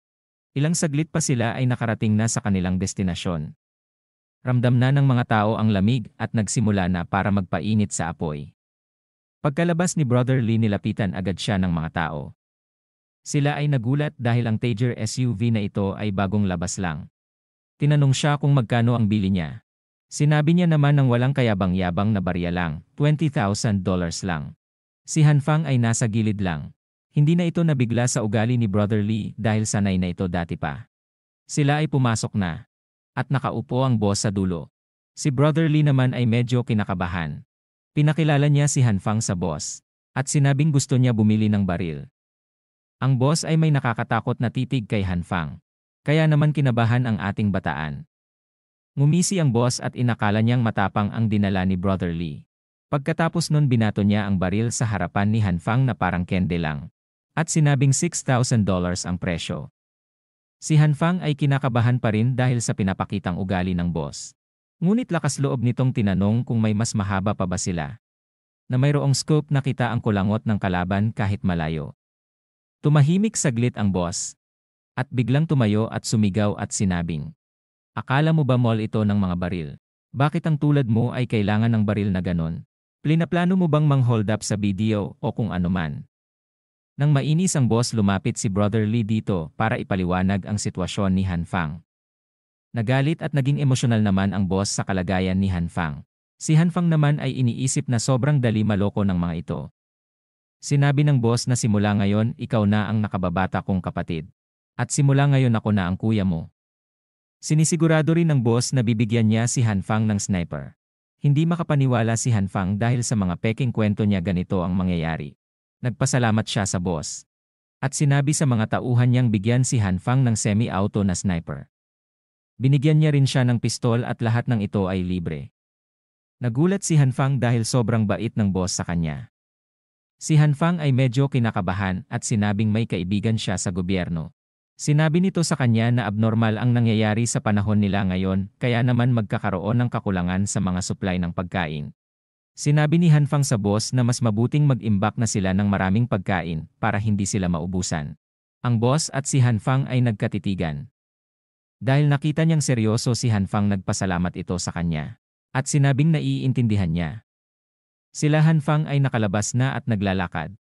Ilang saglit pa sila ay nakarating na sa kanilang destinasyon. Ramdam na ng mga tao ang lamig at nagsimula na para magpainit sa apoy. Pagkalabas ni Brother Lee nilapitan agad siya ng mga tao. Sila ay nagulat dahil ang Tiger SUV na ito ay bagong labas lang. Tinanong siya kung magkano ang bili niya. Sinabi niya naman ng walang kayabang-yabang na barya lang, $20,000 lang. Si Han Fang ay nasa gilid lang. Hindi na ito nabigla sa ugali ni Brother Lee dahil sanay na ito dati pa. Sila ay pumasok na. At nakaupo ang boss sa dulo. Si Brother Lee naman ay medyo kinakabahan. Pinakilala niya si Han Fang sa boss. At sinabing gusto niya bumili ng baril. Ang boss ay may nakakatakot na titig kay Han Fang. Kaya naman kinabahan ang ating bataan. Ngumisi ang boss at inakala niyang matapang ang dinala ni Brother Lee. Pagkatapos nun binato niya ang baril sa harapan ni Han Fang na parang kende lang. At sinabing $6,000 ang presyo. Si Han Fang ay kinakabahan pa rin dahil sa pinapakitang ugali ng boss. Ngunit lakas loob nitong tinanong kung may mas mahaba pa ba sila. Na mayroong scope nakita ang kulangot ng kalaban kahit malayo. Tumahimik saglit ang boss. At biglang tumayo at sumigaw at sinabing, "Akala mo ba mall ito ng mga baril? Bakit ang tulad mo ay kailangan ng baril na ganon? Plano mo bang mang-hold up sa video o kung ano man?" Nang mainis ang boss lumapit si Brother Lee dito para ipaliwanag ang sitwasyon ni Han Fang. Nagalit at naging emosyonal naman ang boss sa kalagayan ni Han Fang. Si Han Fang naman ay iniisip na sobrang dali maloko ng mga ito. Sinabi ng boss na simula ngayon ikaw na ang nakababata kong kapatid. At simula ngayon ako na ang kuya mo. Sinisigurado rin ng boss na bibigyan niya si Han Fang ng sniper. Hindi makapaniwala si Han Fang dahil sa mga peking kwento niya ganito ang mangyayari. Nagpasalamat siya sa boss. At sinabi sa mga tauhan niyang bigyan si Han Fang ng semi-auto na sniper. Binigyan niya rin siya ng pistol at lahat ng ito ay libre. Nagulat si Han Fang dahil sobrang bait ng boss sa kanya. Si Han Fang ay medyo kinakabahan at sinabing may kaibigan siya sa gobyerno. Sinabi nito sa kanya na abnormal ang nangyayari sa panahon nila ngayon kaya naman magkakaroon ng kakulangan sa mga supply ng pagkain. Sinabi ni Han Fang sa boss na mas mabuting mag-imbak na sila ng maraming pagkain para hindi sila maubusan. Ang boss at si Han Fang ay nagkatitigan. Dahil nakita niyang seryoso si Han Fang nagpasalamat ito sa kanya. At sinabing naiintindihan niya. Sila Han Fang ay nakalabas na at naglalakad.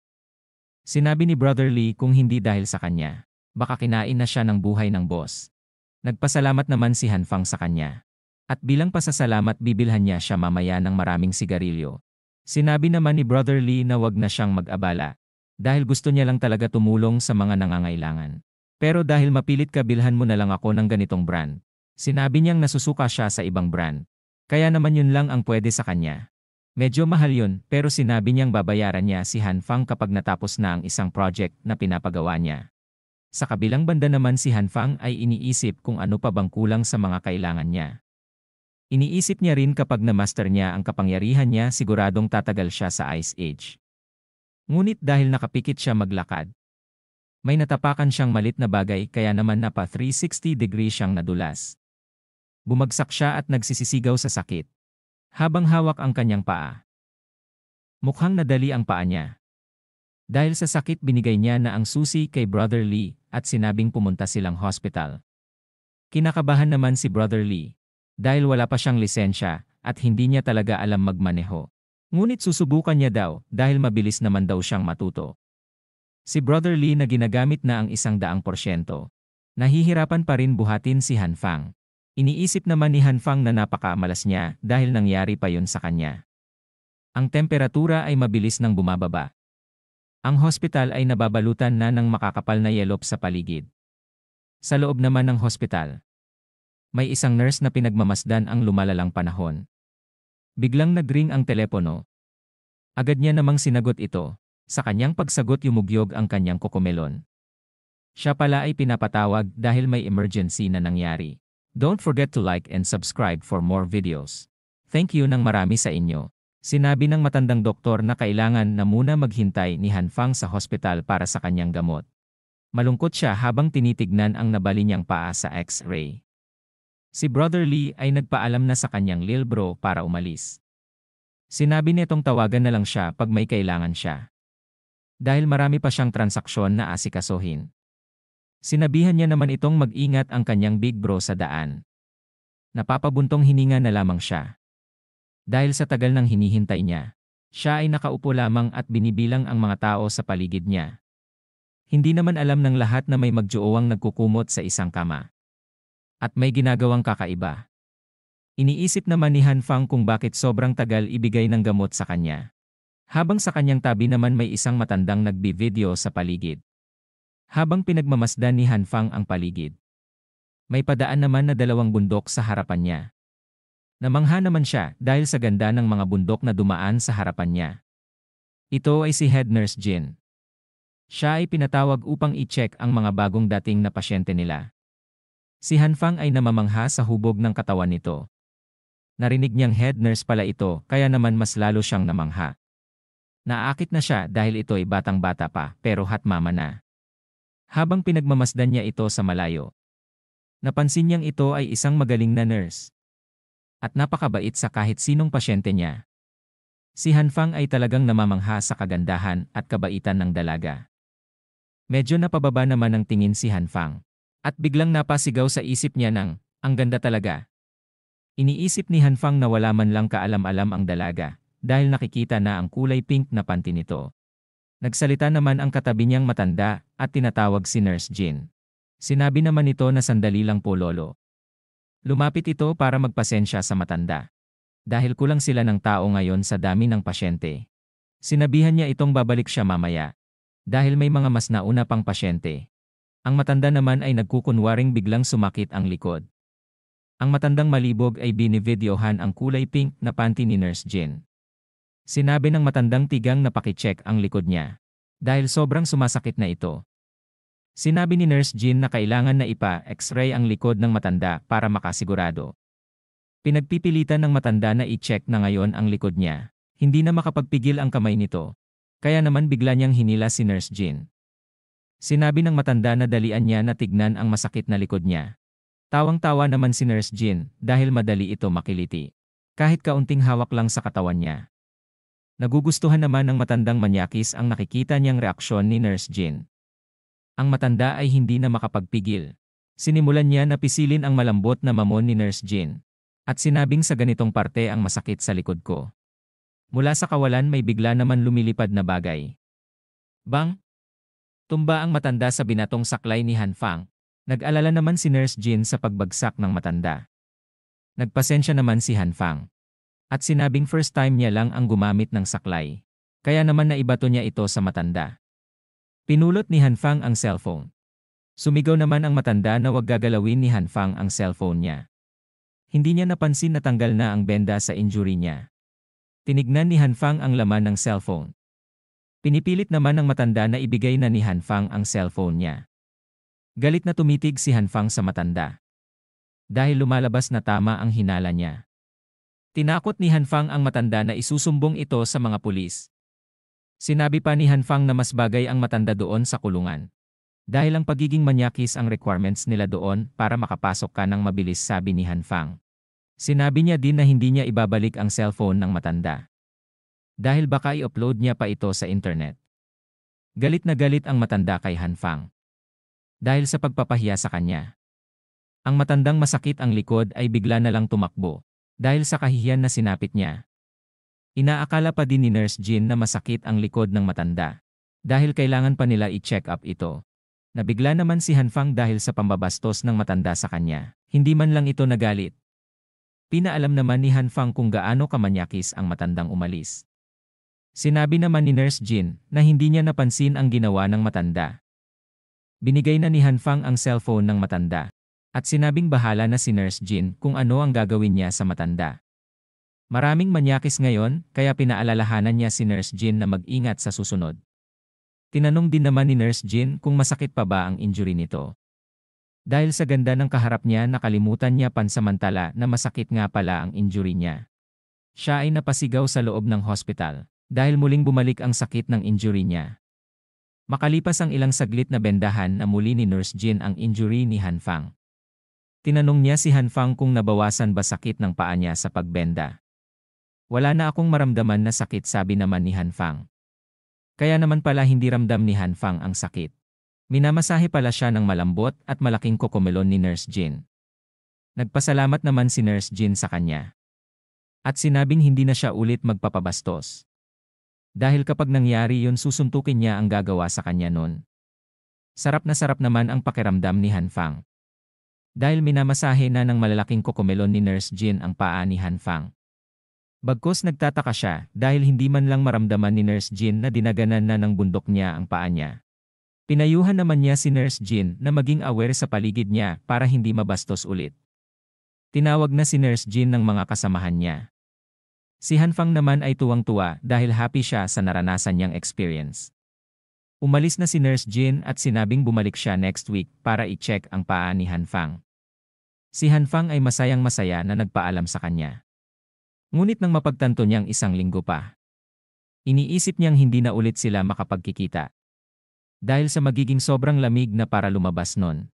Sinabi ni Brother Lee kung hindi dahil sa kanya. Baka kinain na siya ng buhay ng boss. Nagpasalamat naman si Han Fang sa kanya. At bilang pasasalamat bibilhan niya siya mamaya ng maraming sigarilyo. Sinabi naman ni Brother Lee na wag na siyang mag-abala. Dahil gusto niya lang talaga tumulong sa mga nangangailangan. Pero dahil mapilit ka bilhan mo na lang ako ng ganitong brand. Sinabi niyang nasusuka siya sa ibang brand. Kaya naman yun lang ang pwede sa kanya. Medyo mahal yun pero sinabi niyang babayaran niya si Han Fang kapag natapos na ang isang project na pinapagawa niya. Sa kabilang banda naman si Han Fang ay iniisip kung ano pa bang kulang sa mga kailangan niya. Iniisip niya rin kapag na-master niya ang kapangyarihan niya siguradong tatagal siya sa Ice Age. Ngunit dahil nakapikit siya maglakad, may natapakan siyang malit na bagay kaya naman napa 360 degree siyang nadulas. Bumagsak siya at nagsisisigaw sa sakit. Habang hawak ang kanyang paa. Mukhang nadali ang paa niya. Dahil sa sakit binigay niya na ang susi kay Brother Lee at sinabing pumunta silang hospital. Kinakabahan naman si Brother Lee. Dahil wala pa siyang lisensya at hindi niya talaga alam magmaneho. Ngunit susubukan niya daw dahil mabilis naman daw siyang matuto. Si Brother Lee na ginagamit na ang 100%. Nahihirapan pa rin buhatin si Han Fang. Iniisip naman ni Han Fang na napakamalas niya dahil nangyari pa yun sa kanya. Ang temperatura ay mabilis nang bumababa. Ang hospital ay nababalutan na ng makakapal na yelop sa paligid. Sa loob naman ng hospital, may isang nurse na pinagmamasdan ang lumalalang panahon. Biglang nagring ang telepono. Agad niya namang sinagot ito. Sa kanyang pagsagot yumugyog ang kanyang kokomelon. Siya pala ay pinapatawag dahil may emergency na nangyari. Don't forget to like and subscribe for more videos. Thank you ng marami sa inyo. Sinabi ng matandang doktor na kailangan na muna maghintay ni Han Fang sa hospital para sa kanyang gamot. Malungkot siya habang tinitignan ang nabali niyang paa sa X-ray. Si Brother Lee ay nagpaalam na sa kanyang lil bro para umalis. Sinabi nitong tawagan na lang siya pag may kailangan siya. Dahil marami pa siyang transaksyon na asikasuhin. Sinabihan niya naman itong mag-ingat ang kanyang big bro sa daan. Napapabuntong hininga na lamang siya. Dahil sa tagal ng hinihintay niya, siya ay nakaupo lamang at binibilang ang mga tao sa paligid niya. Hindi naman alam ng lahat na may magjoowang nagkukumot sa isang kama. At may ginagawang kakaiba. Iniisip naman ni Han Fang kung bakit sobrang tagal ibigay ng gamot sa kanya. Habang sa kanyang tabi naman may isang matandang nagbi-video sa paligid. Habang pinagmamasdan ni Han Fang ang paligid, may padaan naman na 2 bundok sa harapan niya. Namangha naman siya dahil sa ganda ng mga bundok na dumaan sa harapan niya. Ito ay si Head Nurse Jin. Siya ay pinatawag upang i-check ang mga bagong dating na pasyente nila. Si Han Fang ay namamangha sa hubog ng katawan nito. Narinig niyang head nurse pala ito kaya naman mas lalo siyang namangha. Naakit na siya dahil ito ay batang-bata pa pero hot mama na. Habang pinagmamasdan niya ito sa malayo, napansin niyang ito ay isang magaling na nurse. At napakabait sa kahit sinong pasyente niya. Si Han Fang ay talagang namamangha sa kagandahan at kabaitan ng dalaga. Medyo napababa naman ang tingin si Han Fang. At biglang napasigaw sa isip niya ng, ang ganda talaga. Iniisip ni Han Fang na wala man lang kaalam-alam ang dalaga, dahil nakikita na ang kulay pink na panty nito. Nagsalita naman ang katabi niyang matanda at tinatawag si Nurse Jin. Sinabi naman nito na sandali lang po lolo. Lumapit ito para magpasensya sa matanda. Dahil kulang sila ng tao ngayon sa dami ng pasyente. Sinabihan niya itong babalik siya mamaya. Dahil may mga mas nauna pang pasyente. Ang matanda naman ay nagkukunwaring biglang sumakit ang likod. Ang matandang malibog ay binivideohan ang kulay pink na panty ni Nurse Jin. Sinabi ng matandang tigang na pakicheck ang likod niya. Dahil sobrang sumasakit na ito. Sinabi ni Nurse Jin na kailangan na ipa-x-ray ang likod ng matanda para makasigurado. Pinagpipilitan ng matanda na i-check na ngayon ang likod niya. Hindi na makapagpigil ang kamay nito. Kaya naman bigla niyang hinila si Nurse Jin. Sinabi ng matanda na dalian niya na tignan ang masakit na likod niya. Tawang-tawa naman si Nurse Jin dahil madali ito makiliti. Kahit kaunting hawak lang sa katawan niya. Nagugustuhan naman ng matandang manyakis ang nakikita niyang reaksyon ni Nurse Jin. Ang matanda ay hindi na makapagpigil. Sinimulan niya na pisilin ang malambot na mamon ni Nurse Jin. At sinabing sa ganitong parte ang masakit sa likod ko. Mula sa kawalan may bigla naman lumilipad na bagay. Bang! Tumba ang matanda sa binatong saklay ni Han Fang. Nag-alala naman si Nurse Jin sa pagbagsak ng matanda. Nagpasensya naman si Han Fang. At sinabing first time niya lang ang gumamit ng saklay. Kaya naman naibato niya ito sa matanda. Pinulot ni Han Fang ang cellphone. Sumigaw naman ang matanda na wag gagalawin ni Han Fang ang cellphone niya. Hindi niya napansin na tanggal na ang benda sa injury niya. Tinignan ni Han Fang ang laman ng cellphone. Pinipilit naman ng matanda na ibigay na ni Han Fang ang cellphone niya. Galit na tumitig si Han Fang sa matanda. Dahil lumalabas na tama ang hinala niya. Tinakot ni Han Fang ang matanda na isusumbong ito sa mga pulis. Sinabi pa ni Han Fang na mas bagay ang matanda doon sa kulungan. Dahil ang pagiging manyakis ang requirements nila doon para makapasok ka ng mabilis, sabi ni Han Fang. Sinabi niya din na hindi niya ibabalik ang cellphone ng matanda. Dahil baka i-upload niya pa ito sa internet. Galit na galit ang matanda kay Han Fang. Dahil sa pagpapahiya sa kanya. Ang matandang masakit ang likod ay bigla na lang tumakbo. Dahil sa kahihiyan na sinapit niya. Inaakala pa din ni Nurse Jin na masakit ang likod ng matanda. Dahil kailangan pa nila i-check up ito. Nabigla naman si Han Fang dahil sa pambabastos ng matanda sa kanya. Hindi man lang ito nagalit. Pinaalam naman ni Han Fang kung gaano kamanyakis ang matandang umalis. Sinabi naman ni Nurse Jin na hindi niya napansin ang ginawa ng matanda. Binigay na ni Han Fang ang cellphone ng matanda. At sinabing bahala na si Nurse Jin kung ano ang gagawin niya sa matanda. Maraming manyakis ngayon kaya pinaalalahanan niya si Nurse Jin na mag-ingat sa susunod. Tinanong din naman ni Nurse Jean kung masakit pa ba ang injury nito. Dahil sa ganda ng kaharap niya nakalimutan niya pansamantala na masakit nga pala ang injury niya. Siya ay napasigaw sa loob ng hospital dahil muling bumalik ang sakit ng injury niya. Makalipas ang ilang saglit na bendahan na muli ni Nurse Jean ang injury ni Hanfang. Tinanong niya si Hanfang kung nabawasan ba sakit ng paa niya sa pagbenda. Wala na akong maramdaman na sakit, sabi naman ni Hanfang. Kaya naman pala hindi ramdam ni Hanfang ang sakit. Minamasahe pala siya ng malambot at malaking kokomelon ni Nurse Jean. Nagpasalamat naman si Nurse Jean sa kanya. At sinabing hindi na siya ulit magpapabastos. Dahil kapag nangyari yun susuntukin niya ang gagawa sa kanya nun. Sarap naman ang pakiramdam ni Hanfang. Dahil minamasahe na ng malalaking kokomelon ni Nurse Jean ang paa ni Hanfang. Bagkus nagtataka siya dahil hindi man lang maramdaman ni Nurse Jean na dinaganan na ng bundok niya ang paa niya. Pinayuhan naman niya si Nurse Jean na maging aware sa paligid niya para hindi mabastos ulit. Tinawag na si Nurse Jean ng mga kasamahan niya. Si Hanfang naman ay tuwang-tuwa dahil happy siya sa naranasan niyang experience. Umalis na si Nurse Jean at sinabing bumalik siya next week para i-check ang paa ni Hanfang. Si Hanfang ay masayang-masaya na nagpaalam sa kanya. Ngunit nang mapagtanto niyang isang linggo pa, iniisip niyang hindi na ulit sila makapagkikita. Dahil sa magiging sobrang lamig na para lumabas nun.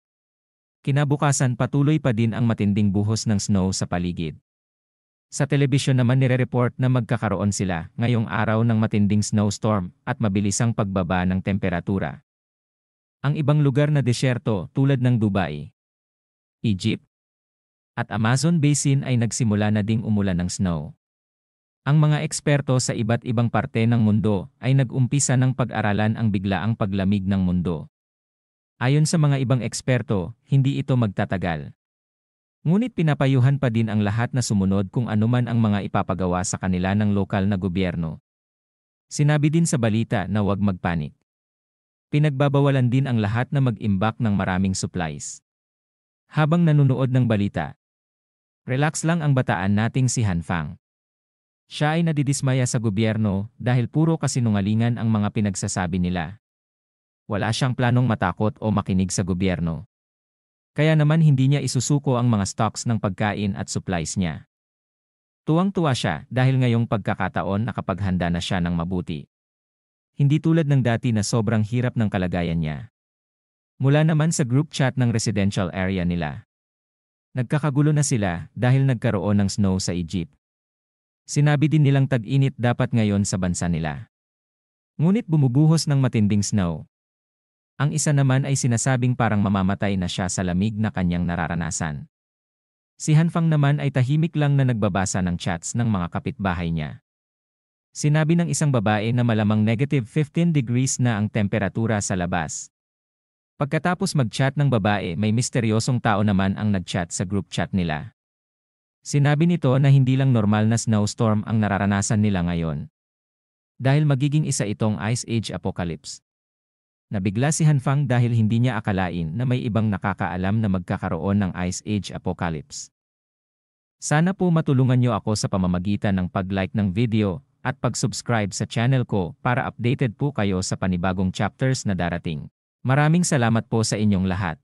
Kinabukasan patuloy pa din ang matinding buhos ng snow sa paligid. Sa telebisyon naman nire-report na magkakaroon sila ngayong araw ng matinding snowstorm at mabilisang pagbaba ng temperatura. Ang ibang lugar na desyerto tulad ng Dubai, Egypt, at Amazon Basin ay nagsimula na ding umulan ng snow. Ang mga eksperto sa iba't ibang parte ng mundo ay nag-umpisa ng pag-aralan ang biglaang paglamig ng mundo. Ayon sa mga ibang eksperto, hindi ito magtatagal. Ngunit pinapayuhan pa din ang lahat na sumunod kung anuman ang mga ipapagawa sa kanila ng lokal na gobyerno. Sinabi din sa balita na huwag magpanik. Pinagbabawalan din ang lahat na mag-imbak ng maraming supplies. Habang nanunood ng balita, relax lang ang bataan nating si Hanfang. Siya ay nadidismaya sa gobyerno dahil puro kasinungalingan ang mga pinagsasabi nila. Wala siyang planong matakot o makinig sa gobyerno. Kaya naman hindi niya isusuko ang mga stocks ng pagkain at supplies niya. Tuwang-tuwa siya dahil ngayong pagkakataon nakapaghanda na siya ng mabuti. Hindi tulad ng dati na sobrang hirap ng kalagayan niya. Mula naman sa group chat ng residential area nila. Nagkakagulo na sila dahil nagkaroon ng snow sa Egypt. Sinabi din nilang tag-init dapat ngayon sa bansa nila. Ngunit bumubuhos ng matinding snow. Ang isa naman ay sinasabing parang mamamatay na siya sa lamig na kanyang nararanasan. Si Hanfang naman ay tahimik lang na nagbabasa ng chats ng mga kapitbahay niya. Sinabi ng isang babae na malamang negative 15 degrees na ang temperatura sa labas. Pagkatapos mag-chat ng babae, may misteryosong tao naman ang nag-chat sa group chat nila. Sinabi nito na hindi lang normal na snowstorm ang nararanasan nila ngayon. Dahil magiging isa itong Ice Age Apocalypse. Nabigla si Hanfang dahil hindi niya akalain na may ibang nakakaalam na magkakaroon ng Ice Age Apocalypse. Sana po matulungan niyo ako sa pamamagitan ng pag-like ng video at pag-subscribe sa channel ko para updated po kayo sa panibagong chapters na darating. Maraming salamat po sa inyong lahat.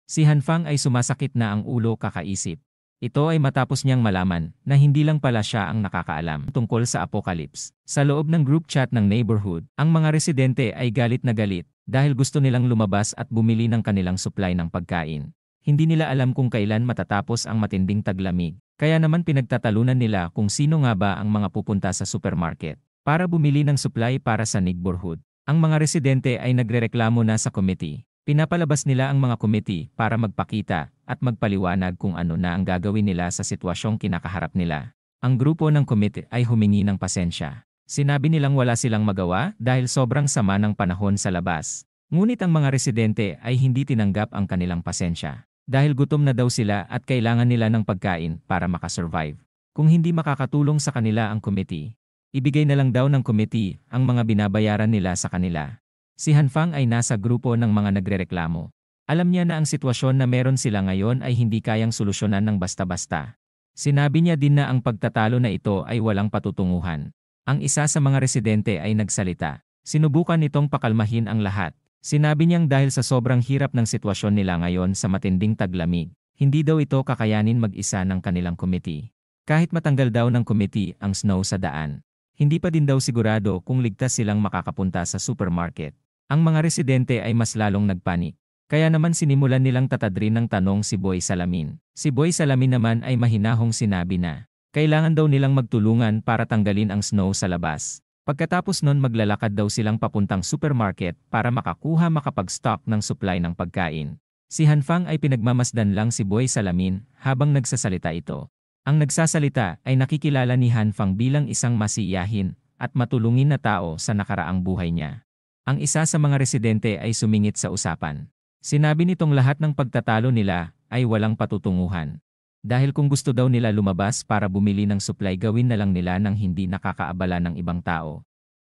Si Hanfang ay sumasakit na ang ulo kakaisip. Ito ay matapos niyang malaman na hindi lang pala siya ang nakakaalam tungkol sa apocalypse. Sa loob ng group chat ng neighborhood, ang mga residente ay galit na galit dahil gusto nilang lumabas at bumili ng kanilang supply ng pagkain. Hindi nila alam kung kailan matatapos ang matinding taglamig, kaya naman pinagtatalunan nila kung sino nga ba ang mga pupunta sa supermarket para bumili ng supply para sa neighborhood. Ang mga residente ay nagrereklamo na sa committee. Pinapalabas nila ang mga committee para magpakita at magpaliwanag kung ano na ang gagawin nila sa sitwasyong kinakaharap nila. Ang grupo ng committee ay humingi ng pasensya. Sinabi nilang wala silang magawa dahil sobrang sama ng panahon sa labas. Ngunit ang mga residente ay hindi tinanggap ang kanilang pasensya. Dahil gutom na daw sila at kailangan nila ng pagkain para makasurvive. Kung hindi makakatulong sa kanila ang committee, ibigay na lang daw ng committee ang mga binabayaran nila sa kanila. Si Hanfang ay nasa grupo ng mga nagrereklamo. Alam niya na ang sitwasyon na meron sila ngayon ay hindi kayang solusyonan ng basta-basta. Sinabi niya din na ang pagtatalo na ito ay walang patutunguhan. Ang isa sa mga residente ay nagsalita. Sinubukan nitong pakalmahin ang lahat. Sinabi niyang dahil sa sobrang hirap ng sitwasyon nila ngayon sa matinding taglamig, hindi daw ito kakayanin mag-isa ng kanilang committee. Kahit matanggal daw ng committee ang snow sa daan, hindi pa din daw sigurado kung ligtas silang makakapunta sa supermarket. Ang mga residente ay mas lalong nagpanik. Kaya naman sinimulan nilang tatadrin ng tanong si Boy Salamin. Si Boy Salamin naman ay mahinahong sinabi na kailangan daw nilang magtulungan para tanggalin ang snow sa labas. Pagkatapos nun maglalakad daw silang papuntang supermarket para makapag-stock ng supply ng pagkain. Si Hanfang ay pinagmamasdan lang si Boy Salamin habang nagsasalita ito. Ang nagsasalita ay nakikilala ni Hanfang bilang isang masiyahin at matulungin na tao sa nakaraang buhay niya. Ang isa sa mga residente ay sumingit sa usapan. Sinabi nitong lahat ng pagtatalo nila ay walang patutunguhan. Dahil kung gusto daw nila lumabas para bumili ng supply gawin na lang nila nang hindi nakakaabala ng ibang tao.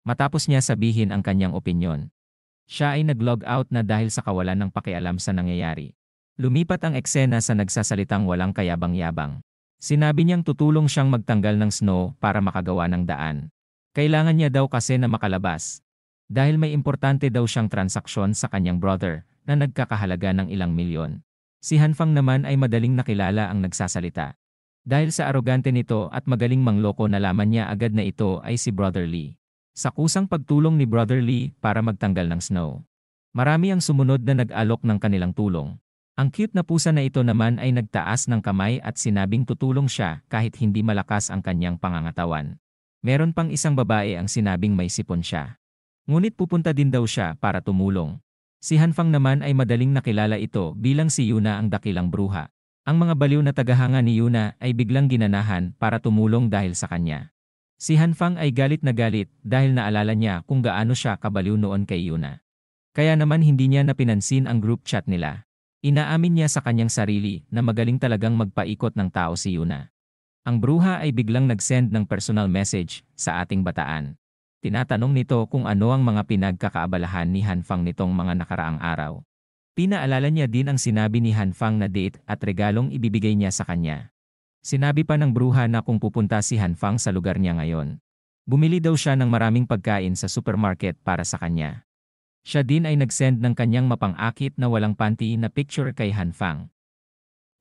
Matapos niya sabihin ang kanyang opinyon, siya ay nag-log out na dahil sa kawalan ng pakialam sa nangyayari. Lumipat ang eksena sa nagsasalitang walang kayabang-yabang. Sinabi niyang tutulong siyang magtanggal ng snow para makagawa ng daan. Kailangan niya daw kasi na makalabas. Dahil may importante daw siyang transaksyon sa kanyang brother na nagkakahalaga ng ilang milyon. Si Hanfang naman ay madaling nakilala ang nagsasalita. Dahil sa arogante nito at magaling mangloko nalaman niya agad na ito ay si Brother Lee. Sa kusang pagtulong ni Brother Lee para magtanggal ng snow. Marami ang sumunod na nag-alok ng kanilang tulong. Ang cute na pusa na ito naman ay nagtaas ng kamay at sinabing tutulong siya kahit hindi malakas ang kanyang pangangatawan. Meron pang isang babae ang sinabing may sipon siya. Ngunit pupunta din daw siya para tumulong. Si Hanfang naman ay madaling nakilala ito bilang si Yuna ang dakilang bruha. Ang mga baliw na tagahanga ni Yuna ay biglang ginanahan para tumulong dahil sa kanya. Si Hanfang ay galit na galit dahil naalala niya kung gaano siya kabaliw noon kay Yuna. Kaya naman hindi niya napinansin ang group chat nila. Inaamin niya sa kanyang sarili na magaling talagang magpaikot ng tao si Yuna. Ang bruha ay biglang nag-send ng personal message sa ating bataan. Tinatanong nito kung ano ang mga pinagkakaabalahan ni Hanfang nitong mga nakaraang araw. Pinaalala niya din ang sinabi ni Hanfang na date at regalong ibibigay niya sa kanya. Sinabi pa ng bruha na kung pupunta si Hanfang sa lugar niya ngayon, bumili daw siya ng maraming pagkain sa supermarket para sa kanya. Siya din ay nag-send ng kanyang mapang-akit na walang panty na picture kay Hanfang.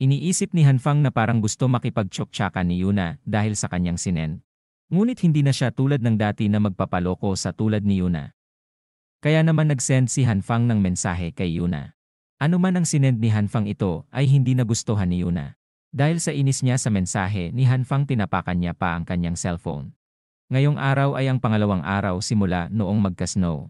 Iniisip ni Hanfang na parang gusto makipag-tsoktsakan ni Yuna dahil sa kanyang sinend. Ngunit hindi na siya tulad ng dati na magpapaloko sa tulad ni Yuna. Kaya naman nag-send si Hanfang ng mensahe kay Yuna. Ano man ang sinend ni Hanfang ito ay hindi nagustuhan ni Yuna. Dahil sa inis niya sa mensahe ni Hanfang tinapakan niya pa ang kanyang cellphone. Ngayong araw ay ang pangalawang araw simula noong magka-snow.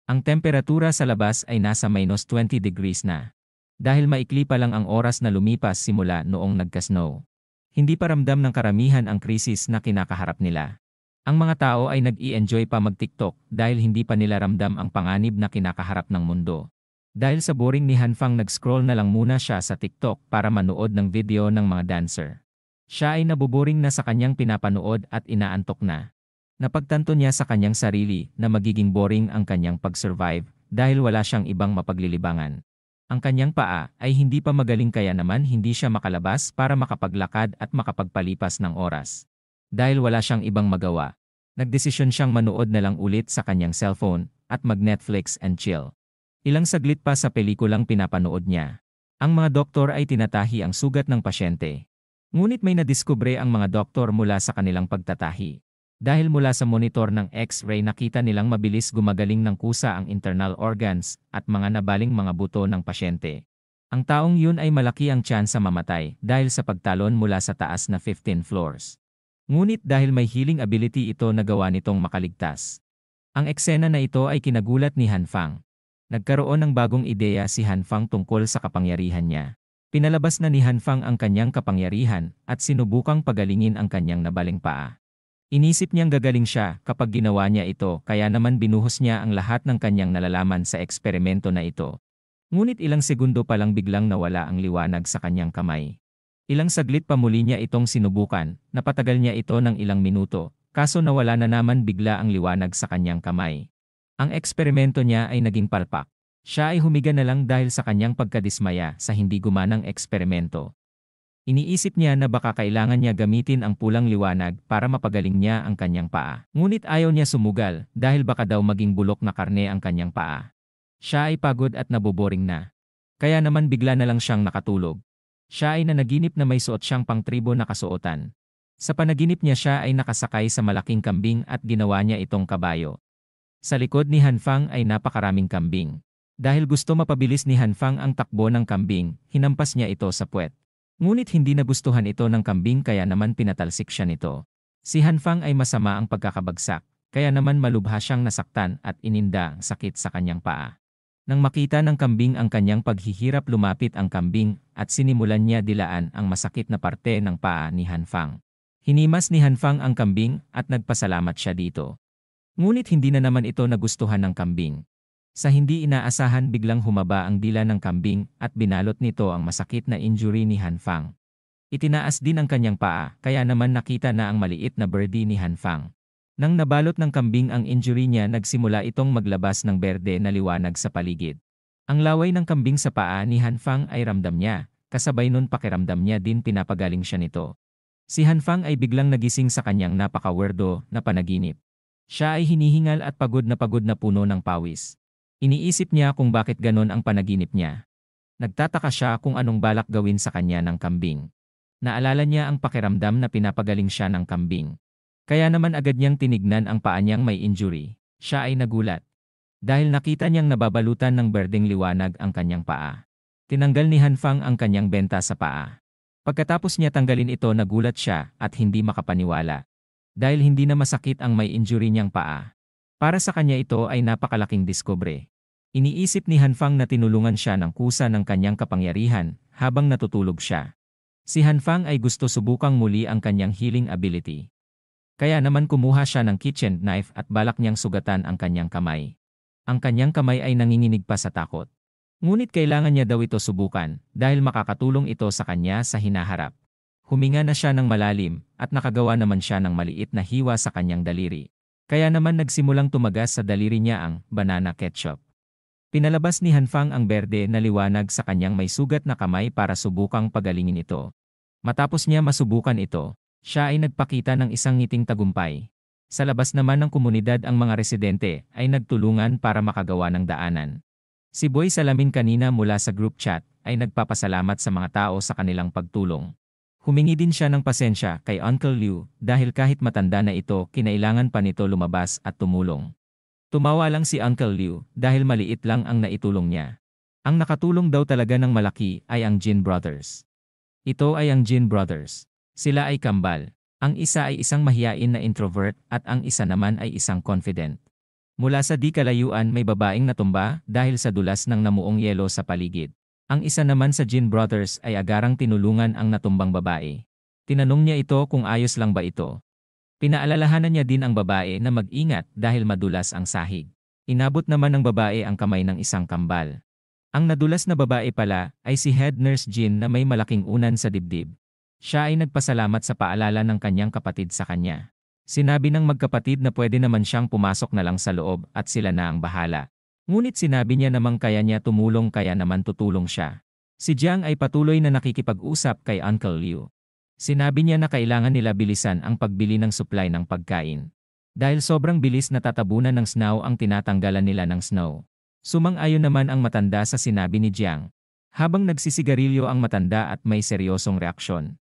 Ang temperatura sa labas ay nasa -20 degrees na. Dahil maikli pa lang ang oras na lumipas simula noong nagka-snow. Hindi pa ramdam ng karamihan ang krisis na kinakaharap nila. Ang mga tao ay nag-i-enjoy pa mag-TikTok dahil hindi pa nila ramdam ang panganib na kinakaharap ng mundo. Dahil sa boring ni Hanfang nag-scroll na lang muna siya sa TikTok para manood ng video ng mga dancer. Siya ay nabuboring na sa kanyang pinapanood at inaantok na. Napagtanto niya sa kanyang sarili na magiging boring ang kanyang pag-survive dahil wala siyang ibang mapaglilibangan. Ang kanyang paa ay hindi pa magaling kaya naman hindi siya makalabas para makapaglakad at makapagpalipas ng oras. Dahil wala siyang ibang magawa, nagdesisyon siyang manood na lang ulit sa kanyang cellphone at mag-Netflix and chill. Ilang saglit pa sa pelikulang pinapanood niya. Ang mga doktor ay tinatahi ang sugat ng pasyente. Ngunit may nadiskubre ang mga doktor mula sa kanilang pagtatahi. Dahil mula sa monitor ng X-ray nakita nilang mabilis gumagaling ng kusa ang internal organs at mga nabaling mga buto ng pasyente. Ang taong yun ay malaki ang tsansa mamatay dahil sa pagtalon mula sa taas na 15 floors. Ngunit dahil may healing ability ito nagawa nitong makaligtas. Ang eksena na ito ay kinagulat ni Hanfang. Nagkaroon ng bagong ideya si Hanfang tungkol sa kapangyarihan niya. Pinalabas na ni Hanfang ang kanyang kapangyarihan at sinubukang pagalingin ang kanyang nabaling paa. Inisip niyang gagaling siya kapag ginawa niya ito kaya naman binuhos niya ang lahat ng kanyang nalalaman sa eksperimento na ito. Ngunit ilang segundo pa lang biglang nawala ang liwanag sa kanyang kamay. Ilang saglit pa muli niya itong sinubukan, napatagal niya ito ng ilang minuto, kaso nawala na naman bigla ang liwanag sa kanyang kamay. Ang eksperimento niya ay naging palpak. Siya ay humiga na lang dahil sa kanyang pagkadismaya sa hindi gumanang eksperimento. Iniisip niya na baka kailangan niya gamitin ang pulang liwanag para mapagaling niya ang kanyang paa. Ngunit ayaw niya sumugal dahil baka daw maging bulok na karne ang kanyang paa. Siya ay pagod at naboboring na. Kaya naman bigla na lang siyang nakatulog. Siya ay nanaginip na may suot siyang pangtribo na kasuotan. Sa panaginip niya siya ay nakasakay sa malaking kambing at ginawa niya itong kabayo. Sa likod ni Hanfang ay napakaraming kambing. Dahil gusto mapabilis ni Hanfang ang takbo ng kambing, hinampas niya ito sa puwet. Ngunit hindi nagustuhan ito ng kambing kaya naman pinatalsik siya nito. Si Hanfang ay masama ang pagkakabagsak, kaya naman malubha siyang nasaktan at ininda ang sakit sa kanyang paa. Nang makita ng kambing ang kanyang paghihirap lumapit ang kambing at sinimulan niya dilaan ang masakit na parte ng paa ni Hanfang. Hinimas ni Hanfang ang kambing at nagpasalamat siya dito. Ngunit hindi na naman ito nagustuhan ng kambing. Sa hindi inaasahan biglang humaba ang dila ng kambing at binalot nito ang masakit na injury ni Hanfang. Itinaas din ang kanyang paa kaya naman nakita na ang maliit na birdie ni Hanfang. Nang nabalot ng kambing ang injury niya nagsimula itong maglabas ng berde na liwanag sa paligid. Ang laway ng kambing sa paa ni Hanfang ay ramdam niya, kasabay nun pakiramdam niya din pinapagaling siya nito. Si Hanfang ay biglang nagising sa kanyang napaka-weirdo na panaginip. Siya ay hinihingal at pagod na puno ng pawis. Iniisip niya kung bakit ganon ang panaginip niya. Nagtataka siya kung anong balak gawin sa kanya ng kambing. Naalala niya ang pakiramdam na pinapagaling siya ng kambing. Kaya naman agad niyang tinignan ang paa niyang may injury. Siya ay nagulat. Dahil nakita niyang nababalutan ng berdeng liwanag ang kanyang paa. Tinanggal ni Hanfang ang kanyang benta sa paa. Pagkatapos niya tanggalin ito nagulat siya at hindi makapaniwala. Dahil hindi na masakit ang may injury niyang paa. Para sa kanya ito ay napakalaking diskubre. Iniisip ni Hanfang na tinulungan siya ng kusa ng kanyang kapangyarihan habang natutulog siya. Si Hanfang ay gusto subukang muli ang kanyang healing ability. Kaya naman kumuha siya ng kitchen knife at balak niyang sugatan ang kanyang kamay. Ang kanyang kamay ay nanginginig pa sa takot. Ngunit kailangan niya daw ito subukan dahil makakatulong ito sa kanya sa hinaharap. Huminga na siya ng malalim at nakagawa naman siya ng maliit na hiwa sa kanyang daliri. Kaya naman nagsimulang tumagas sa daliri niya ang banana ketchup. Pinalabas ni Hanfang ang berde na liwanag sa kanyang may sugat na kamay para subukang pagalingin ito. Matapos niya masubukan ito, siya ay nagpakita ng isang ngiting tagumpay. Sa labas naman ng komunidad ang mga residente ay nagtulungan para makagawa ng daanan. Si Boy Salamin kanina mula sa group chat ay nagpapasalamat sa mga tao sa kanilang pagtulong. Humingi din siya ng pasensya kay Uncle Liu dahil kahit matanda na ito kinailangan pa nito lumabas at tumulong. Tumawa lang si Uncle Liu dahil maliit lang ang naitulong niya. Ang nakatulong daw talaga ng malaki ay ang Jin Brothers. Ito ay ang Jin Brothers. Sila ay kambal. Ang isa ay isang mahiyain na introvert at ang isa naman ay isang confident. Mula sa di kalayuan may babaeng natumba dahil sa dulas ng namuong yelo sa paligid. Ang isa naman sa Jin Brothers ay agarang tinulungan ang natumbang babae. Tinanong niya ito kung ayos lang ba ito. Pinaalalahanan niya din ang babae na mag-ingat dahil madulas ang sahig. Inabot naman ng babae ang kamay ng isang kambal. Ang nadulas na babae pala ay si Head Nurse Jin na may malaking unan sa dibdib. Siya ay nagpasalamat sa paalala ng kanyang kapatid sa kanya. Sinabi ng magkapatid na pwede naman siyang pumasok na lang sa loob at sila na ang bahala. Ngunit sinabi niya namang kaya niya tumulong kaya naman tutulong siya. Si Jiang ay patuloy na nakikipag-usap kay Uncle Liu. Sinabi niya na kailangan nila bilisan ang pagbili ng supply ng pagkain. Dahil sobrang bilis na tatabunan ng snow ang tinatanggalan nila ng snow. Sumang-ayon naman ang matanda sa sinabi ni Jiang. Habang nagsisigarilyo ang matanda at may seryosong reaksyon.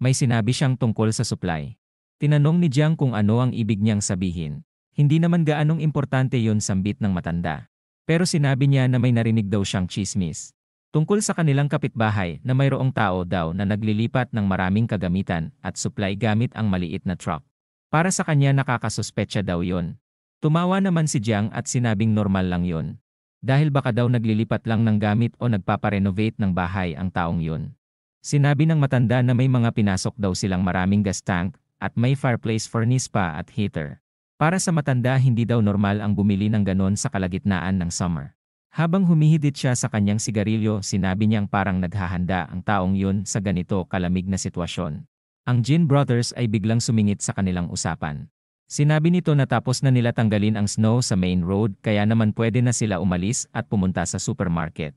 May sinabi siyang tungkol sa supply. Tinanong ni Jiang kung ano ang ibig niyang sabihin. Hindi naman gaanong importante yon sambit ng matanda. Pero sinabi niya na may narinig daw siyang chismis. Tungkol sa kanilang kapitbahay na mayroong tao daw na naglilipat ng maraming kagamitan at supply gamit ang maliit na truck. Para sa kanya nakakasuspetsa daw yon. Tumawa naman si Jiang at sinabing normal lang yon. Dahil baka daw naglilipat lang ng gamit o nagpaparenovate ng bahay ang taong yon. Sinabi ng matanda na may mga pinasok daw silang maraming gas tank at may fireplace furnace pa at heater. Para sa matanda hindi daw normal ang bumili ng ganon sa kalagitnaan ng summer. Habang humihidit siya sa kanyang sigarilyo sinabi niyang parang naghahanda ang taong yun sa ganito kalamig na sitwasyon. Ang Jin Brothers ay biglang sumingit sa kanilang usapan. Sinabi nito na tapos na nila tanggalin ang snow sa main road kaya naman pwede na sila umalis at pumunta sa supermarket.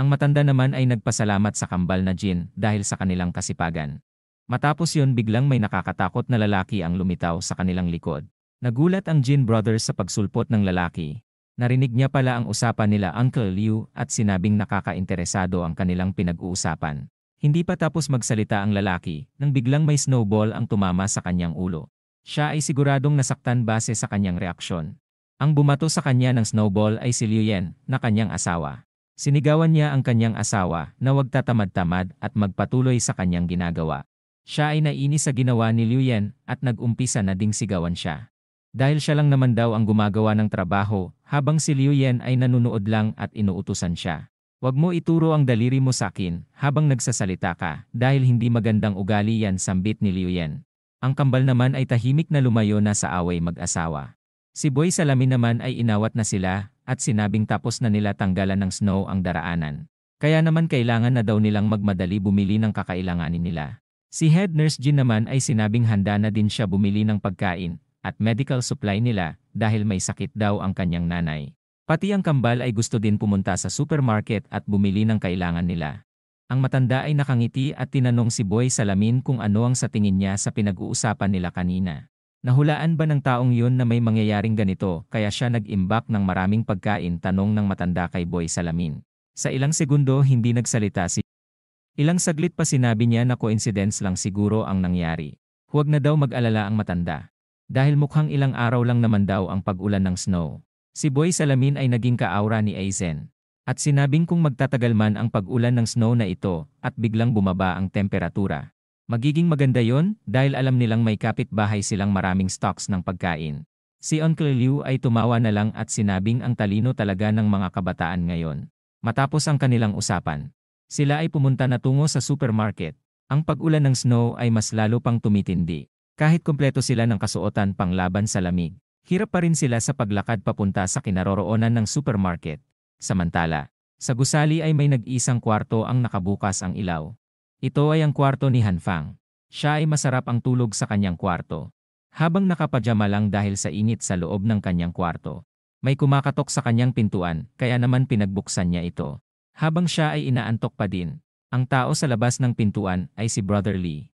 Ang matanda naman ay nagpasalamat sa kambal na Jin dahil sa kanilang kasipagan. Matapos yun biglang may nakakatakot na lalaki ang lumitaw sa kanilang likod. Nagulat ang Jin brothers sa pagsulpot ng lalaki. Narinig niya pala ang usapan nila Uncle Liu at sinabing nakakainteresado ang kanilang pinag-uusapan. Hindi pa tapos magsalita ang lalaki nang biglang may snowball ang tumama sa kanyang ulo. Siya ay siguradong nasaktan base sa kanyang reaksyon. Ang bumato sa kanya ng snowball ay si Liu Yan na kanyang asawa. Sinigawan niya ang kanyang asawa na huwag tatamad-tamad at magpatuloy sa kanyang ginagawa. Siya ay nainis sa ginawa ni Liu Yan at nag-umpisa na ding sigawan siya. Dahil siya lang naman daw ang gumagawa ng trabaho habang si Liu Yan ay nanunood lang at inuutusan siya. Huwag mo ituro ang daliri mo sa akin habang nagsasalita ka dahil hindi magandang ugali yan, sambit ni Liu Yan. Ang kambal naman ay tahimik na lumayo na sa away mag-asawa. Si Boy Salamin naman ay inawat na sila at sinabing tapos na nila tanggalan ng snow ang daraanan. Kaya naman kailangan na daw nilang magmadali bumili ng kakailanganin nila. Si Head Nurse Jin naman ay sinabing handa na din siya bumili ng pagkain at medical supply nila dahil may sakit daw ang kanyang nanay. Pati ang kambal ay gusto din pumunta sa supermarket at bumili ng kailangan nila. Ang matanda ay nakangiti at tinanong si Boy Salamin kung ano ang sa tingin niya sa pinag-uusapan nila kanina. Nahulaan ba ng taong yun na may mangyayaring ganito kaya siya nag-imbak ng maraming pagkain, tanong ng matanda kay Boy Salamin. Sa ilang segundo hindi nagsalita si Ilang saglit pa sinabi niya na coincidence lang siguro ang nangyari. Huwag na daw mag-alala ang matanda. Dahil mukhang ilang araw lang naman daw ang pag-ulan ng snow. Si Boy Salamin ay naging ka-aura ni Aizen. At sinabing kung magtatagal man ang pag-ulan ng snow na ito at biglang bumaba ang temperatura. Magiging maganda yon dahil alam nilang may kapitbahay silang maraming stocks ng pagkain. Si Uncle Liu ay tumawa na lang at sinabing ang talino talaga ng mga kabataan ngayon. Matapos ang kanilang usapan, sila ay pumunta na tungo sa supermarket. Ang pag-ulan ng snow ay mas lalo pang tumitindi. Kahit kumpleto sila ng kasuotan pang laban sa lamig, hirap pa rin sila sa paglakad papunta sa kinaroroonan ng supermarket. Samantala, sa gusali ay may nag-isang kwarto ang nakabukas ang ilaw. Ito ay ang kwarto ni Han Fang. Siya ay masarap ang tulog sa kanyang kwarto. Habang nakapajama lang dahil sa init sa loob ng kanyang kwarto. May kumakatok sa kanyang pintuan, kaya naman pinagbuksan niya ito. Habang siya ay inaantok pa din, ang tao sa labas ng pintuan ay si Brother Lee.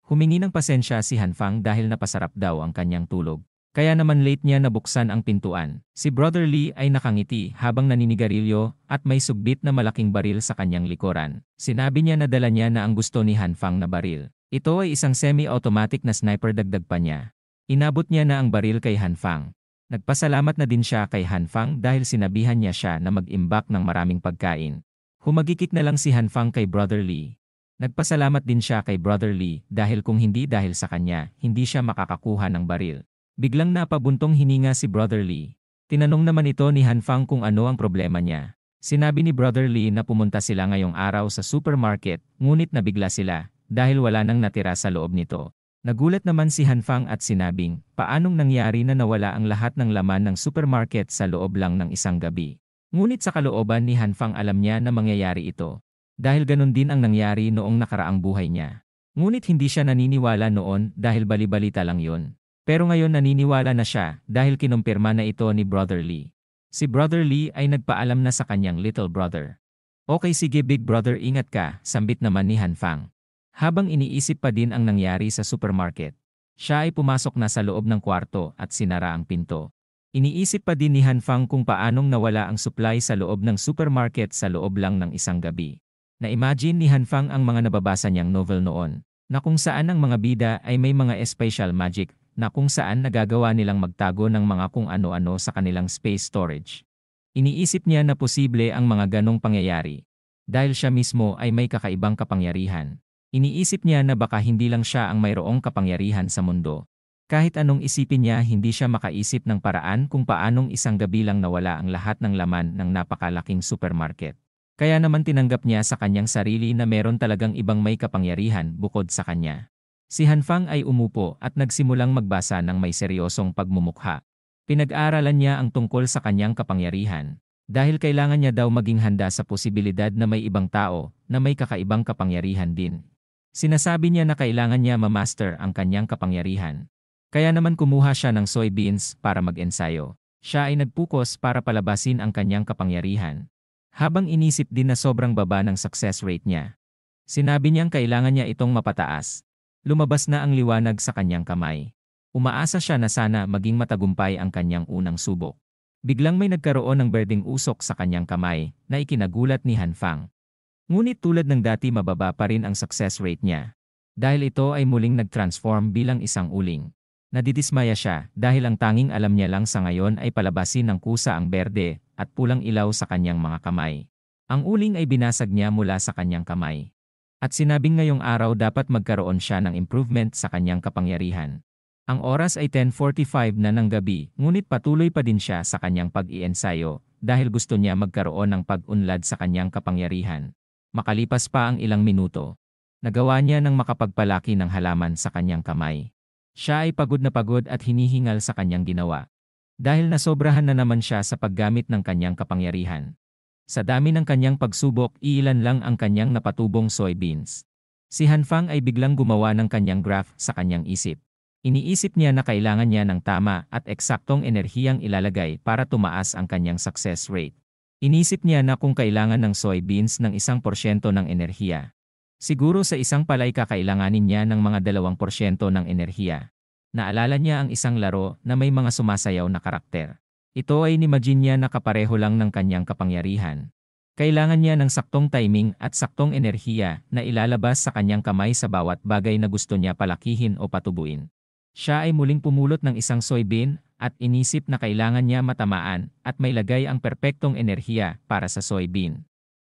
Humingi ng pasensya si Han Fang dahil napasarap daw ang kanyang tulog. Kaya naman late niya nabuksan ang pintuan. Si Brother Lee ay nakangiti habang naninigarilyo at may sugbit na malaking baril sa kanyang likuran. Sinabi niya na dala niya na ang gusto ni Han Fang na baril. Ito ay isang semi-automatic na sniper, dagdag pa niya. Inabot niya na ang baril kay Han Fang. Nagpasalamat na din siya kay Han Fang dahil sinabihan niya siya na mag-imbak ng maraming pagkain. Humagikik na lang si Han Fang kay Brother Lee. Nagpasalamat din siya kay Brother Lee dahil kung hindi dahil sa kanya, hindi siya makakakuha ng baril. Biglang napabuntong hininga si Brother Lee. Tinanong naman ito ni Han Fang kung ano ang problema niya. Sinabi ni Brother Lee na pumunta sila ngayong araw sa supermarket, ngunit nabigla sila dahil wala nang natira sa loob nito. Nagulat naman si Han Fang at sinabing, paanong nangyari na nawala ang lahat ng laman ng supermarket sa loob lang ng isang gabi. Ngunit sa kalooban ni Han Fang alam niya na mangyayari ito. Dahil ganun din ang nangyari noong nakaraang buhay niya. Ngunit hindi siya naniniwala noon dahil bali-balita lang yun. Pero ngayon naniniwala na siya dahil kinumpirma na ito ni Brother Lee. Si Brother Lee ay nagpaalam na sa kanyang little brother. Okay, sige big brother, ingat ka, sambit naman ni Han Fang. Habang iniisip pa din ang nangyari sa supermarket, siya ay pumasok na sa loob ng kwarto at sinara ang pinto. Iniisip pa din ni Han Fang kung paanong nawala ang supply sa loob ng supermarket sa loob lang ng isang gabi. Na-imagine ni Han Fang ang mga nababasa niyang novel noon, na kung saan ang mga bida ay may mga special magic, na kung saan nagagawa nilang magtago ng mga kung ano-ano sa kanilang space storage. Iniisip niya na posible ang mga ganong pangyayari. Dahil siya mismo ay may kakaibang kapangyarihan. Iniisip niya na baka hindi lang siya ang mayroong kapangyarihan sa mundo. Kahit anong isipin niya, hindi siya makaisip ng paraan kung paanong isang gabi lang nawala ang lahat ng laman ng napakalaking supermarket. Kaya naman tinanggap niya sa kanyang sarili na meron talagang ibang may kapangyarihan bukod sa kanya. Si Han Fang ay umupo at nagsimulang magbasa ng may seryosong pagmumukha. Pinag-aaralan niya ang tungkol sa kanyang kapangyarihan. Dahil kailangan niya daw maging handa sa posibilidad na may ibang tao na may kakaibang kapangyarihan din. Sinasabi niya na kailangan niya ma-master ang kanyang kapangyarihan. Kaya naman kumuha siya ng soybeans para mag-ensayo. Siya ay nagpukos para palabasin ang kanyang kapangyarihan. Habang inisip din na sobrang baba ng success rate niya. Sinabi niyang kailangan niya itong mapataas. Lumabas na ang liwanag sa kanyang kamay. Umaasa siya na sana maging matagumpay ang kanyang unang subok. Biglang may nagkaroon ng berdeng usok sa kanyang kamay na ikinagulat ni Hanfang. Ngunit tulad ng dati mababa pa rin ang success rate niya. Dahil ito ay muling nag-transform bilang isang uling. Nadidismaya siya dahil ang tanging alam niya lang sa ngayon ay palabasin ng kusa ang berde at pulang ilaw sa kanyang mga kamay. Ang uling ay binasag niya mula sa kanyang kamay. At sinabing ngayong araw dapat magkaroon siya ng improvement sa kanyang kapangyarihan. Ang oras ay 10:45 na ng gabi, ngunit patuloy pa din siya sa kanyang pag-iensayo dahil gusto niya magkaroon ng pag-unlad sa kanyang kapangyarihan. Makalipas pa ang ilang minuto, nagawa niya ng makapagpalaki ng halaman sa kanyang kamay. Siya ay pagod na pagod at hinihingal sa kanyang ginawa. Dahil nasobrahan na naman siya sa paggamit ng kanyang kapangyarihan. Sa dami ng kanyang pagsubok, iilan lang ang kanyang napatubong soybeans. Si Hanfang ay biglang gumawa ng kanyang graph sa kanyang isip. Iniisip niya na kailangan niya ng tama at eksaktong enerhiyang ilalagay para tumaas ang kanyang success rate. Inisip niya na kung kailangan ng soybeans ng 1% ng enerhiya. Siguro sa isang palay kakailanganin niya ng mga 2% ng enerhiya. Naalala niya ang isang laro na may mga sumasayaw na karakter. Ito ay inimagine niya na kapareho lang ng kanyang kapangyarihan. Kailangan niya ng saktong timing at saktong enerhiya na ilalabas sa kanyang kamay sa bawat bagay na gusto niya palakihin o patubuin. Siya ay muling pumulot ng isang soybean at inisip na kailangan niya matamaan at mailagay ang perpektong enerhiya para sa soybean.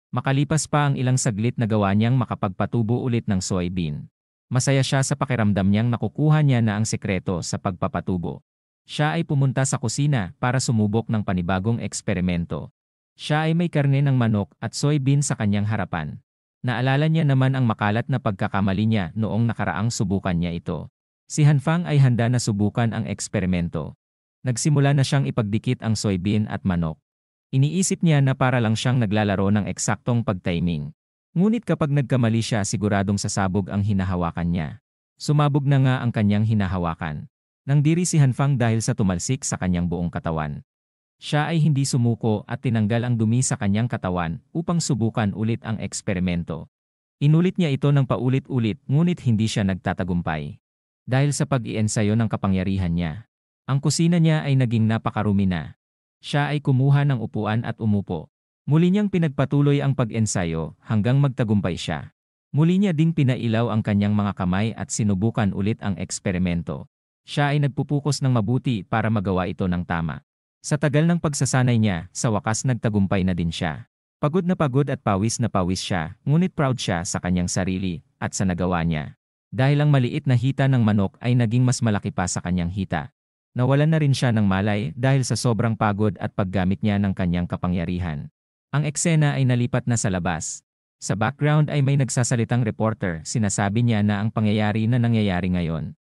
Makalipas pa ang ilang saglit na gawa niyang makapagpatubo ulit ng soybean. Masaya siya sa pakiramdam niyang nakukuha niya na ang sekreto sa pagpapatubo. Siya ay pumunta sa kusina para sumubok ng panibagong eksperimento. Siya ay may karne ng manok at soybean sa kanyang harapan. Naalala niya naman ang makalat na pagkakamali niya noong nakaraang subukan niya ito. Si Hanfang ay handa na subukan ang eksperimento. Nagsimula na siyang ipagdikit ang soybean at manok. Iniisip niya na para lang siyang naglalaro ng eksaktong pagtiming. Ngunit kapag nagkamali siya siguradong sasabog ang hinahawakan niya. Sumabog na nga ang kanyang hinahawakan. Nangdiri si Hanfang dahil sa tumalsik sa kanyang buong katawan. Siya ay hindi sumuko at tinanggal ang dumi sa kanyang katawan upang subukan ulit ang eksperimento. Inulit niya ito ng paulit-ulit ngunit hindi siya nagtatagumpay. Dahil sa pag-iensayo ng kapangyarihan niya. Ang kusina niya ay naging napakarumi na. Siya ay kumuha ng upuan at umupo. Muli niyang pinagpatuloy ang pag-ensayo hanggang magtagumpay siya. Muli niya ding pinailaw ang kanyang mga kamay at sinubukan ulit ang eksperimento. Siya ay nagpupukos ng mabuti para magawa ito ng tama. Sa tagal ng pagsasanay niya, sa wakas nagtagumpay na din siya. Pagod na pagod at pawis na pawis siya, ngunit proud siya sa kanyang sarili at sa nagawa niya. Dahil ang maliit na hita ng manok ay naging mas malaki pa sa kanyang hita. Nawalan na rin siya ng malay dahil sa sobrang pagod at paggamit niya ng kanyang kapangyarihan. Ang eksena ay nalipat na sa labas. Sa background ay may nagsasalitang reporter, sinasabi niya na ang pangyayari na nangyayari ngayon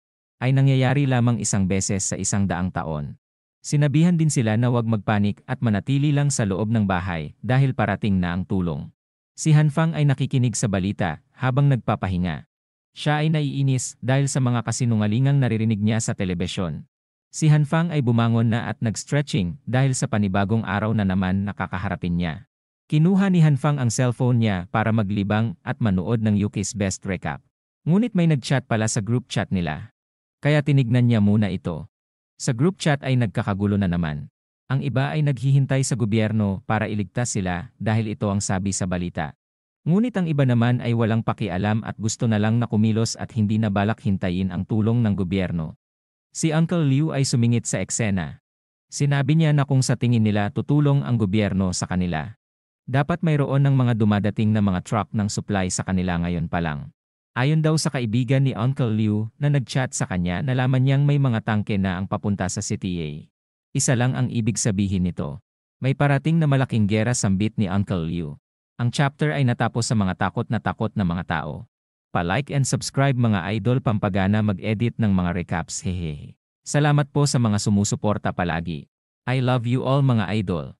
ay nangyayari lamang isang beses sa 100 taon. Sinabihan din sila na huwag magpanik at manatili lang sa loob ng bahay dahil parating na ang tulong. Si Hanfang ay nakikinig sa balita habang nagpapahinga. Siya ay naiinis dahil sa mga kasinungalingang naririnig niya sa telebisyon. Si Hanfang ay bumangon na at nag-stretching dahil sa panibagong araw na naman nakakaharapin niya. Kinuha ni Hanfang ang cellphone niya para maglibang at manood ng Yuki's Best Recap. Ngunit may nag-chat pala sa group chat nila. Kaya tinignan niya muna ito. Sa group chat ay nagkakagulo na naman. Ang iba ay naghihintay sa gobyerno para iligtas sila dahil ito ang sabi sa balita. Ngunit ang iba naman ay walang pakialam at gusto na lang na kumilos at hindi na balak hintayin ang tulong ng gobyerno. Si Uncle Liu ay sumingit sa eksena. Sinabi niya na kung sa tingin nila tutulong ang gobyerno sa kanila, dapat mayroon ng mga dumadating na mga truck ng supply sa kanila ngayon pa lang. Ayon daw sa kaibigan ni Uncle Liu na nag-chat sa kanya, nalaman niyang may mga tangke na ang papunta sa CTA. Isa lang ang ibig sabihin nito. May parating na malaking gera sambit ni Uncle Liu. Ang chapter ay natapos sa mga takot na mga tao. Pa-like and subscribe mga idol, pampagana mag-edit ng mga recaps, hehehe. Salamat po sa mga sumusuporta palagi. I love you all mga idol.